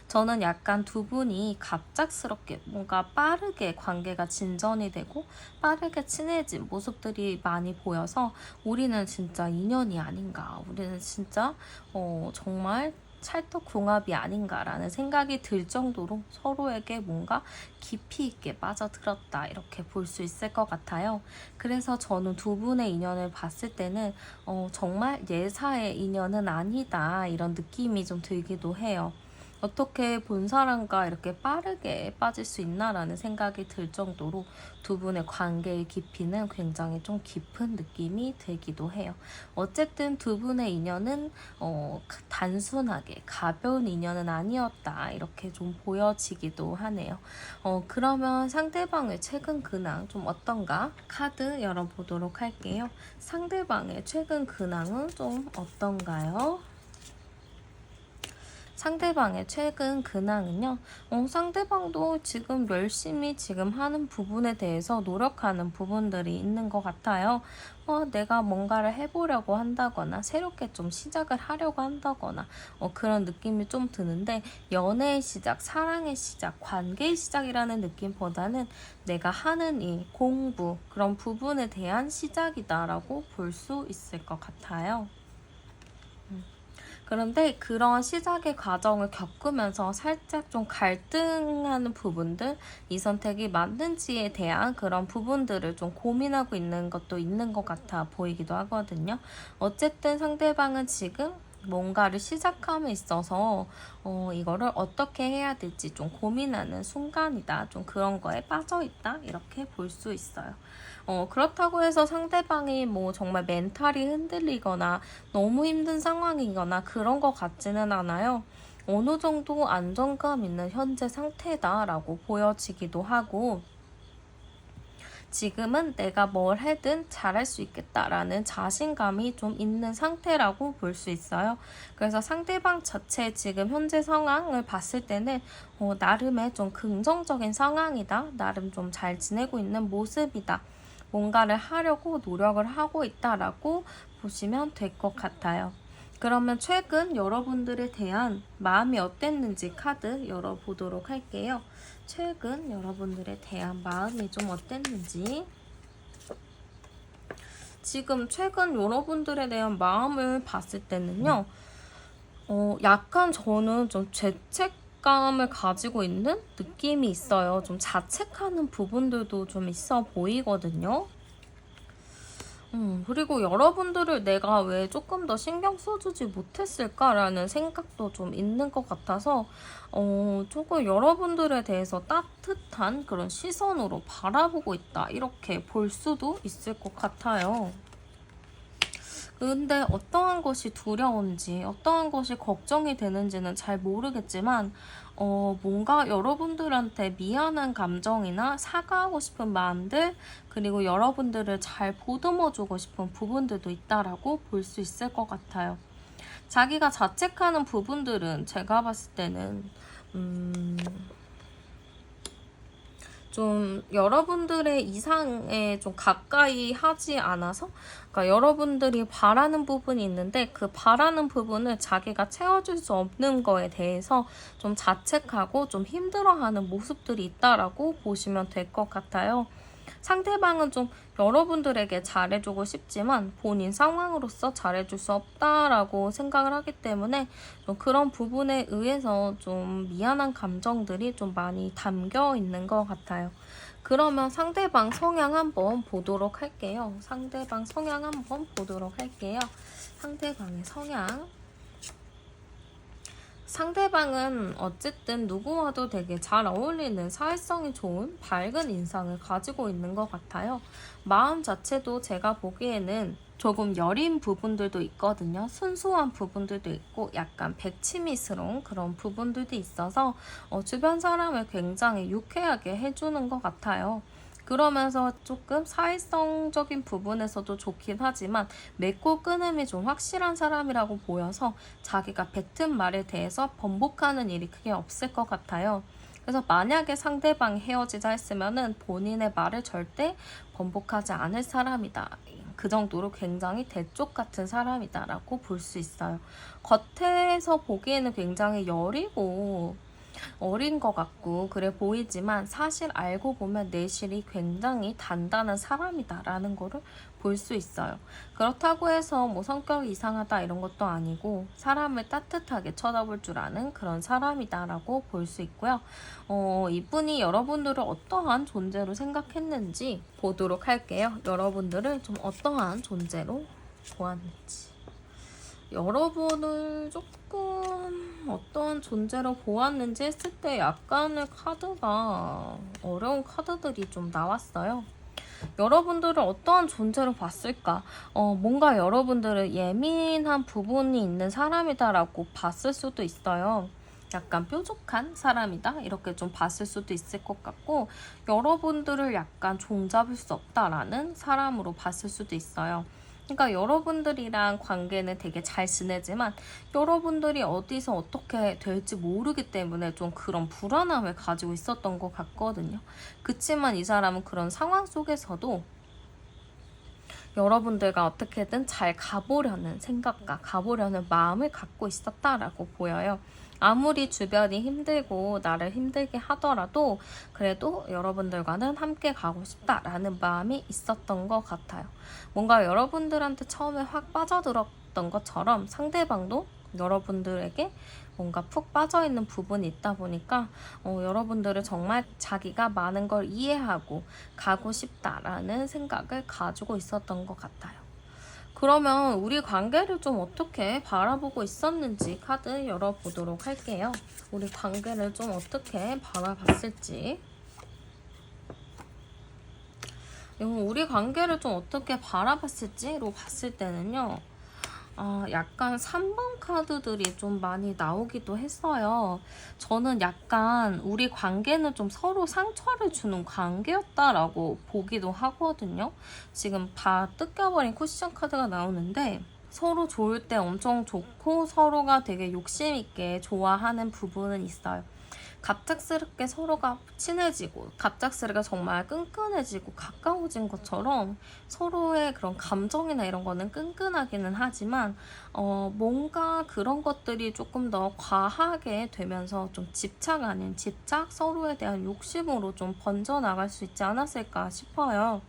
저는 약간 두 분이 갑작스럽게 뭔가 빠르게 관계가 진전이 되고 빠르게 친해진 모습들이 많이 보여서 우리는 진짜 인연이 아닌가, 우리는 진짜 정말 찰떡궁합이 아닌가라는 생각이 들 정도로 서로에게 뭔가 깊이 있게 빠져들었다, 이렇게 볼 수 있을 것 같아요. 그래서 저는 두 분의 인연을 봤을 때는 정말 예사의 인연은 아니다, 이런 느낌이 좀 들기도 해요. 어떻게 본 사람과 이렇게 빠르게 빠질 수 있나라는 생각이 들 정도로 두 분의 관계의 깊이는 굉장히 좀 깊은 느낌이 들기도 해요. 어쨌든 두 분의 인연은 단순하게 가벼운 인연은 아니었다, 이렇게 좀 보여지기도 하네요. 그러면 상대방의 최근 근황 좀 어떤가? 카드 열어보도록 할게요. 상대방의 최근 근황은 좀 어떤가요? 상대방의 최근 근황은요, 상대방도 지금 열심히 지금 하는 부분에 대해서 노력하는 부분들이 있는 것 같아요. 내가 뭔가를 해보려고 한다거나 새롭게 좀 시작을 하려고 한다거나 그런 느낌이 좀 드는데, 연애의 시작, 사랑의 시작, 관계의 시작이라는 느낌보다는 내가 하는 일, 공부, 그런 부분에 대한 시작이다라고 볼 수 있을 것 같아요. 그런데 그런 시작의 과정을 겪으면서 살짝 좀 갈등하는 부분들, 이 선택이 맞는지에 대한 그런 부분들을 좀 고민하고 있는 것도 있는 것 같아 보이기도 하거든요. 어쨌든 상대방은 지금 뭔가를 시작함에 있어서 이거를 어떻게 해야 될지 좀 고민하는 순간이다, 좀 그런 거에 빠져있다, 이렇게 볼 수 있어요. 그렇다고 해서 상대방이 뭐 정말 멘탈이 흔들리거나 너무 힘든 상황이거나 그런 것 같지는 않아요. 어느 정도 안정감 있는 현재 상태다라고 보여지기도 하고, 지금은 내가 뭘 해든 잘할 수 있겠다라는 자신감이 좀 있는 상태라고 볼 수 있어요. 그래서 상대방 자체 지금 현재 상황을 봤을 때는 나름의 좀 긍정적인 상황이다, 나름 좀 잘 지내고 있는 모습이다, 뭔가를 하려고 노력을 하고 있다라고 보시면 될 것 같아요. 그러면 최근 여러분들에 대한 마음이 어땠는지 카드 열어보도록 할게요. 최근 여러분들에 대한 마음이 좀 어땠는지. 지금 최근 여러분들에 대한 마음을 봤을 때는요, 약간 저는 좀 죄책감을 가지고 있는 느낌이 있어요. 좀 자책하는 부분들도 좀 있어 보이거든요. 그리고 여러분들을 내가 왜 조금 더 신경 써주지 못했을까라는 생각도 좀 있는 것 같아서 조금 여러분들에 대해서 따뜻한 그런 시선으로 바라보고 있다, 이렇게 볼 수도 있을 것 같아요. 근데 어떠한 것이 두려운지, 어떠한 것이 걱정이 되는지는 잘 모르겠지만, 뭔가 여러분들한테 미안한 감정이나 사과하고 싶은 마음들, 그리고 여러분들을 잘 보듬어주고 싶은 부분들도 있다라고 볼 수 있을 것 같아요. 자기가 자책하는 부분들은 제가 봤을 때는, 좀 여러분들의 이상에 좀 가까이 하지 않아서, 그러니까 여러분들이 바라는 부분이 있는데 그 바라는 부분을 자기가 채워줄 수 없는 거에 대해서 좀 자책하고 좀 힘들어하는 모습들이 있다라고 보시면 될 것 같아요. 상대방은 좀 여러분들에게 잘해주고 싶지만 본인 상황으로서 잘해줄 수 없다라고 생각을 하기 때문에 좀 그런 부분에 의해서 좀 미안한 감정들이 좀 많이 담겨 있는 것 같아요. 그러면 상대방 성향 한번 보도록 할게요. 상대방 성향 한번 보도록 할게요. 상대방의 성향. 상대방은 어쨌든 누구와도 되게 잘 어울리는 사회성이 좋은 밝은 인상을 가지고 있는 것 같아요. 마음 자체도 제가 보기에는 조금 여린 부분들도 있거든요. 순수한 부분들도 있고 약간 백치미스러운 그런 부분들도 있어서 주변 사람을 굉장히 유쾌하게 해주는 것 같아요. 그러면서 조금 사회성적인 부분에서도 좋긴 하지만 맺고 끊음이 좀 확실한 사람이라고 보여서 자기가 뱉은 말에 대해서 번복하는 일이 크게 없을 것 같아요. 그래서 만약에 상대방이 헤어지자 했으면은 본인의 말을 절대 번복하지 않을 사람이다, 그 정도로 굉장히 대쪽 같은 사람이다라고 볼 수 있어요. 겉에서 보기에는 굉장히 여리고 어린 것 같고 그래 보이지만 사실 알고 보면 내실이 굉장히 단단한 사람이다라는 거를 볼 수 있어요. 그렇다고 해서 뭐 성격이 이상하다 이런 것도 아니고 사람을 따뜻하게 쳐다볼 줄 아는 그런 사람이다라고 볼 수 있고요. 이분이 여러분들을 어떠한 존재로 생각했는지 보도록 할게요. 여러분들을 좀 어떠한 존재로 보았는지. 여러분을 조금 어떤 존재로 보았는지 했을 때 약간의 카드가 어려운 카드들이 좀 나왔어요. 여러분들을 어떠한 존재로 봤을까? 뭔가 여러분들은 예민한 부분이 있는 사람이다라고 봤을 수도 있어요. 약간 뾰족한 사람이다 이렇게 좀 봤을 수도 있을 것 같고 여러분들을 약간 종잡을 수 없다라는 사람으로 봤을 수도 있어요. 그러니까 여러분들이랑 관계는 되게 잘 지내지만 여러분들이 어디서 어떻게 될지 모르기 때문에 좀 그런 불안함을 가지고 있었던 것 같거든요. 그치만 이 사람은 그런 상황 속에서도 여러분들과 어떻게든 잘 가보려는 생각과 가보려는 마음을 갖고 있었다라고 보여요. 아무리 주변이 힘들고 나를 힘들게 하더라도 그래도 여러분들과는 함께 가고 싶다라는 마음이 있었던 것 같아요. 뭔가 여러분들한테 처음에 확 빠져들었던 것처럼 상대방도 여러분들에게 뭔가 푹 빠져있는 부분이 있다 보니까 여러분들을 정말 자기가 많은 걸 이해하고 가고 싶다라는 생각을 가지고 있었던 것 같아요. 그러면 우리 관계를 좀 어떻게 바라보고 있었는지 카드 열어보도록 할게요. 우리 관계를 좀 어떻게 바라봤을지. 우리 관계를 좀 어떻게 바라봤을지로 봤을 때는요. 약간 3번 카드들이 좀 많이 나오기도 했어요. 저는 약간 우리 관계는 좀 서로 상처를 주는 관계였다라고 보기도 하거든요. 지금 다 뜯겨버린 쿠션 카드가 나오는데 서로 좋을 때 엄청 좋고 서로가 되게 욕심 있게 좋아하는 부분은 있어요. 갑작스럽게 서로가 친해지고 갑작스럽게 정말 끈끈해지고 가까워진 것처럼 서로의 그런 감정이나 이런 거는 끈끈하기는 하지만 뭔가 그런 것들이 조금 더 과하게 되면서 좀 집착 아닌 집착, 서로에 대한 욕심으로 좀 번져나갈 수 있지 않았을까 싶어요.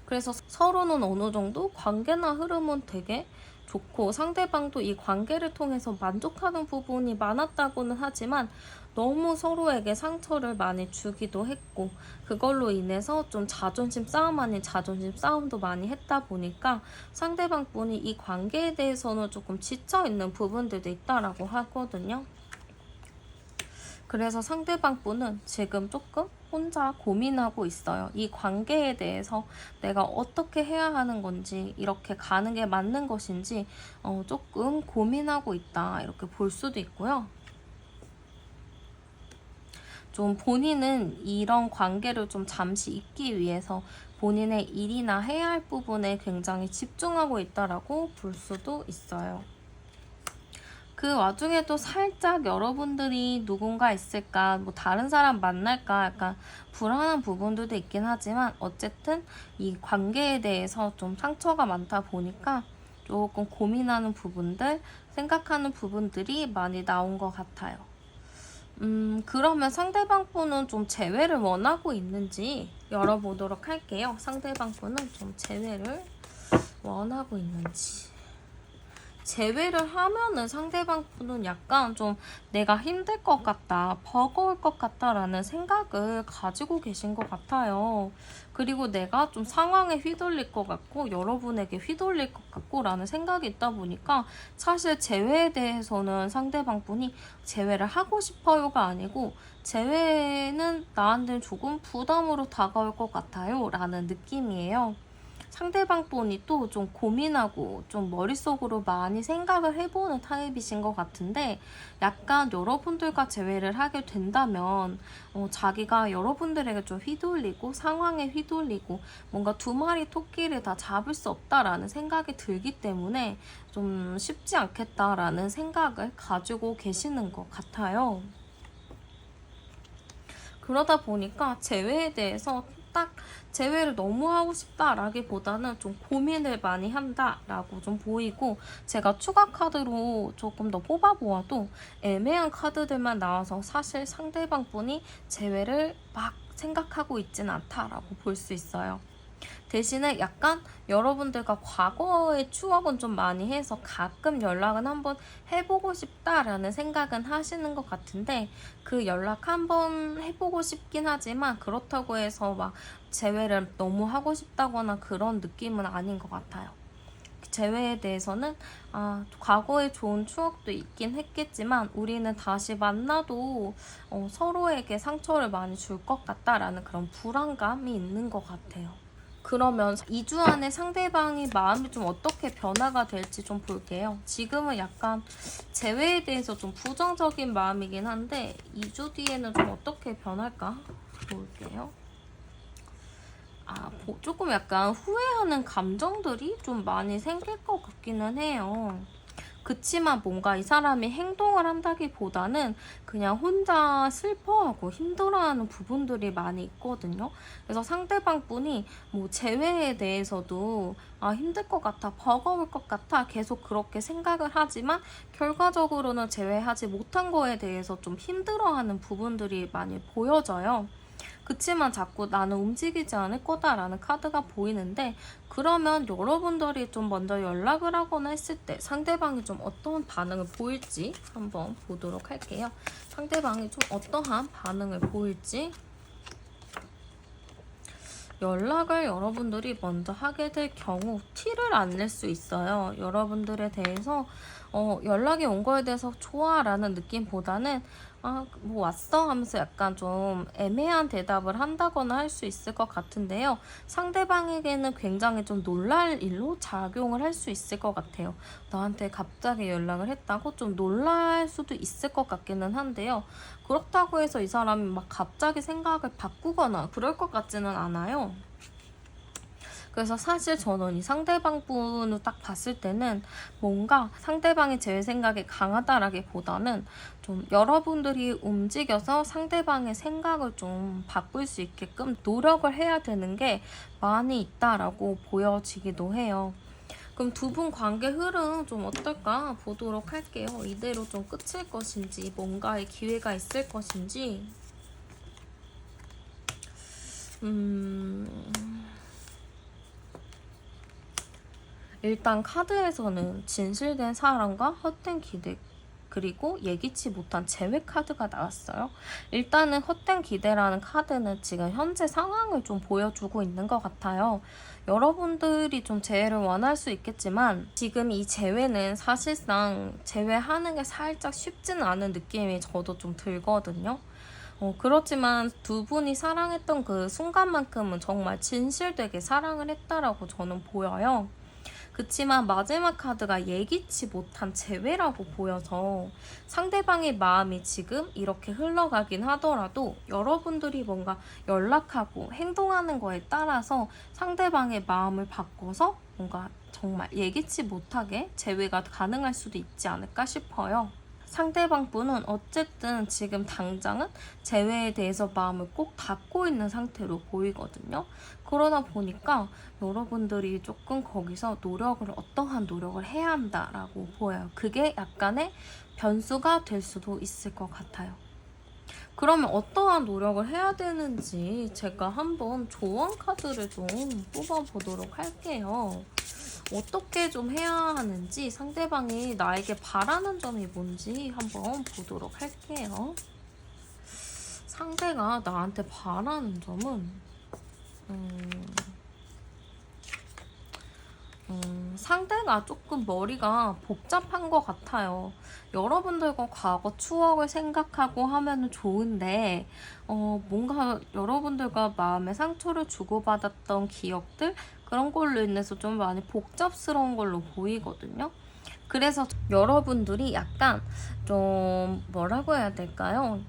그래서 서로는 어느 정도 관계나 흐름은 되게 좋고 상대방도 이 관계를 통해서 만족하는 부분이 많았다고는 하지만 너무 서로에게 상처를 많이 주기도 했고 그걸로 인해서 좀 자존심 싸움 아닌 자존심 싸움도 많이 했다 보니까 상대방 분이 이 관계에 대해서는 조금 지쳐있는 부분들도 있다라고 하거든요. 그래서 상대방 분은 지금 조금 혼자 고민하고 있어요. 이 관계에 대해서 내가 어떻게 해야 하는 건지, 이렇게 가는 게 맞는 것인지 조금 고민하고 있다 이렇게 볼 수도 있고요. 좀 본인은 이런 관계를 좀 잠시 잊기 위해서 본인의 일이나 해야 할 부분에 굉장히 집중하고 있다라고 볼 수도 있어요. 그 와중에도 살짝 여러분들이 누군가 있을까, 뭐 다른 사람 만날까 약간 불안한 부분들도 있긴 하지만 어쨌든 이 관계에 대해서 좀 상처가 많다 보니까 조금 고민하는 부분들, 생각하는 부분들이 많이 나온 것 같아요. 그러면 상대방 분은 좀 재회를 원하고 있는지 열어보도록 할게요. 상대방 분은 좀 재회를 원하고 있는지. 재회를 하면은 상대방 분은 약간 좀 내가 힘들 것 같다, 버거울 것 같다라는 생각을 가지고 계신 것 같아요. 그리고 내가 좀 상황에 휘둘릴 것 같고 여러분에게 휘둘릴 것 같고 라는 생각이 있다 보니까 사실 재회에 대해서는 상대방 분이 재회를 하고 싶어요가 아니고 재회는 나한테는 조금 부담으로 다가올 것 같아요 라는 느낌이에요. 상대방 분이 또 좀 고민하고 좀 머릿속으로 많이 생각을 해보는 타입이신 것 같은데 약간 여러분들과 재회를 하게 된다면 자기가 여러분들에게 좀 휘둘리고 상황에 휘둘리고 뭔가 두 마리 토끼를 다 잡을 수 없다라는 생각이 들기 때문에 좀 쉽지 않겠다라는 생각을 가지고 계시는 것 같아요. 그러다 보니까 재회에 대해서 딱 재회를 너무 하고 싶다라기보다는 좀 고민을 많이 한다라고 좀 보이고, 제가 추가 카드로 조금 더 뽑아보아도 애매한 카드들만 나와서 사실 상대방 분이 재회를 막 생각하고 있진 않다라고 볼 수 있어요. 대신에 약간 여러분들과 과거의 추억은 좀 많이 해서 가끔 연락은 한번 해보고 싶다라는 생각은 하시는 것 같은데, 그 연락 한번 해보고 싶긴 하지만 그렇다고 해서 막 재회를 너무 하고 싶다거나 그런 느낌은 아닌 것 같아요. 재회에 대해서는 과거에 좋은 추억도 있긴 했겠지만 우리는 다시 만나도 서로에게 상처를 많이 줄 것 같다라는 그런 불안감이 있는 것 같아요. 그러면 2주 안에 상대방의 마음이 좀 어떻게 변화가 될지 좀 볼게요. 지금은 약간 재회에 대해서 좀 부정적인 마음이긴 한데 2주 뒤에는 좀 어떻게 변할까 볼게요. 조금 약간 후회하는 감정들이 좀 많이 생길 것 같기는 해요. 그치만 뭔가 이 사람이 행동을 한다기보다는 그냥 혼자 슬퍼하고 힘들어하는 부분들이 많이 있거든요. 그래서 상대방 분이 뭐 재회에 대해서도 힘들 것 같아, 버거울 것 같아 계속 그렇게 생각을 하지만 결과적으로는 재회하지 못한 거에 대해서 좀 힘들어하는 부분들이 많이 보여져요. 그치만 자꾸 나는 움직이지 않을 거다라는 카드가 보이는데, 그러면 여러분들이 좀 먼저 연락을 하거나 했을 때 상대방이 좀 어떤 반응을 보일지 한번 보도록 할게요. 상대방이 좀 어떠한 반응을 보일지. 연락을 여러분들이 먼저 하게 될 경우 티를 안 낼 수 있어요. 여러분들에 대해서 연락이 온 거에 대해서 좋아라는 느낌보다는 뭐 왔어? 하면서 약간 좀 애매한 대답을 한다거나 할 수 있을 것 같은데요. 상대방에게는 굉장히 좀 놀랄 일로 작용을 할 수 있을 것 같아요. 나한테 갑자기 연락을 했다고 좀 놀랄 수도 있을 것 같기는 한데요. 그렇다고 해서 이 사람이 막 갑자기 생각을 바꾸거나 그럴 것 같지는 않아요. 그래서 사실 저는 이 상대방 분을 딱 봤을 때는 뭔가 상대방이 제 생각에 강하다라기보다는 좀 여러분들이 움직여서 상대방의 생각을 좀 바꿀 수 있게끔 노력을 해야 되는 게 많이 있다라고 보여지기도 해요. 그럼 두 분 관계 흐름 좀 어떨까 보도록 할게요. 이대로 좀 끝일 것인지 뭔가의 기회가 있을 것인지. 일단 카드에서는 진실된 사랑과 헛된 기대, 그리고 예기치 못한 재회 카드가 나왔어요. 일단은 헛된 기대라는 카드는 지금 현재 상황을 좀 보여주고 있는 것 같아요. 여러분들이 좀 재회를 원할 수 있겠지만 지금 이 재회는 사실상 재회하는 게 살짝 쉽지는 않은 느낌이 저도 좀 들거든요. 그렇지만 두 분이 사랑했던 그 순간만큼은 정말 진실되게 사랑을 했다라고 저는 보여요. 그치만 마지막 카드가 예기치 못한 재회라고 보여서 상대방의 마음이 지금 이렇게 흘러가긴 하더라도 여러분들이 뭔가 연락하고 행동하는 거에 따라서 상대방의 마음을 바꿔서 뭔가 정말 예기치 못하게 재회가 가능할 수도 있지 않을까 싶어요. 상대방 분은 어쨌든 지금 당장은 재회에 대해서 마음을 꼭 닫고 있는 상태로 보이거든요. 그러다 보니까 여러분들이 조금 거기서 어떠한 노력을 해야 한다라고 보여요. 그게 약간의 변수가 될 수도 있을 것 같아요. 그러면 어떠한 노력을 해야 되는지 제가 한번 조언 카드를 좀 뽑아보도록 할게요. 어떻게 좀 해야 하는지, 상대방이 나에게 바라는 점이 뭔지 한번 보도록 할게요. 상대가 나한테 바라는 점은 상대가 조금 머리가 복잡한 것 같아요. 여러분들과 과거 추억을 생각하고 하면 좋은데 뭔가 여러분들과 마음의 상처를 주고받았던 기억들, 그런 걸로 인해서 좀 많이 복잡스러운 걸로 보이거든요. 그래서 여러분들이 약간 좀 뭐라고 해야 될까요?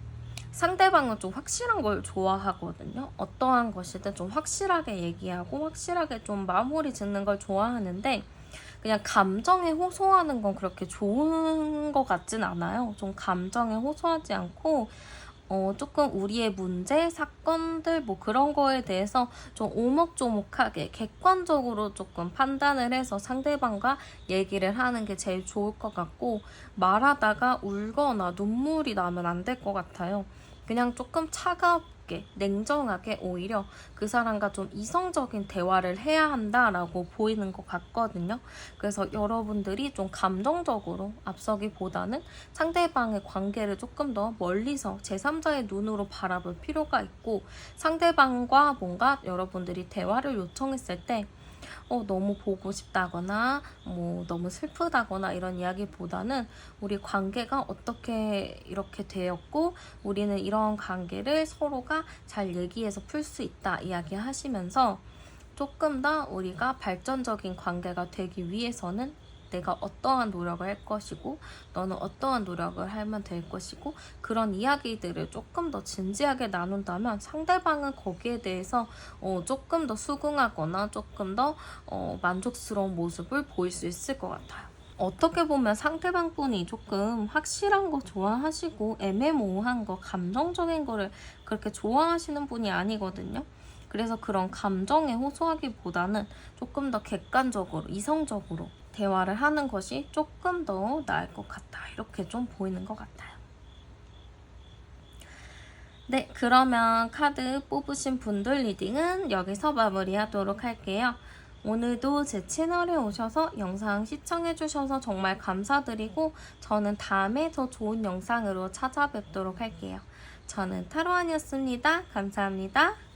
상대방은 좀 확실한 걸 좋아하거든요. 어떠한 것이든 좀 확실하게 얘기하고 확실하게 좀 마무리 짓는 걸 좋아하는데, 그냥 감정에 호소하는 건 그렇게 좋은 것 같진 않아요. 좀 감정에 호소하지 않고 조금 우리의 문제, 사건들 뭐 그런 거에 대해서 좀 오목조목하게 객관적으로 조금 판단을 해서 상대방과 얘기를 하는 게 제일 좋을 것 같고, 말하다가 울거나 눈물이 나면 안 될 것 같아요. 그냥 조금 차갑게 냉정하게 오히려 그 사람과 좀 이성적인 대화를 해야 한다라고 보이는 것 같거든요. 그래서 여러분들이 좀 감정적으로 앞서기보다는 상대방의 관계를 조금 더 멀리서 제3자의 눈으로 바라볼 필요가 있고, 상대방과 뭔가 여러분들이 대화를 요청했을 때 너무 보고 싶다거나 너무 슬프다거나 이런 이야기보다는 우리 관계가 어떻게 이렇게 되었고 우리는 이런 관계를 서로가 잘 얘기해서 풀 수 있다 이야기하시면서 조금 더 우리가 발전적인 관계가 되기 위해서는 내가 어떠한 노력을 할 것이고 너는 어떠한 노력을 하면 될 것이고, 그런 이야기들을 조금 더 진지하게 나눈다면 상대방은 거기에 대해서 조금 더 수긍하거나 조금 더 만족스러운 모습을 보일 수 있을 것 같아요. 어떻게 보면 상대방분이 조금 확실한 거 좋아하시고 애매모호한 거, 감정적인 거를 그렇게 좋아하시는 분이 아니거든요. 그래서 그런 감정에 호소하기보다는 조금 더 객관적으로, 이성적으로 대화를 하는 것이 조금 더 나을 것 같다. 이렇게 좀 보이는 것 같아요. 네, 그러면 카드 뽑으신 분들 리딩은 여기서 마무리하도록 할게요. 오늘도 제 채널에 오셔서 영상 시청해주셔서 정말 감사드리고 저는 다음에 더 좋은 영상으로 찾아뵙도록 할게요. 저는 타로안이었습니다. 감사합니다.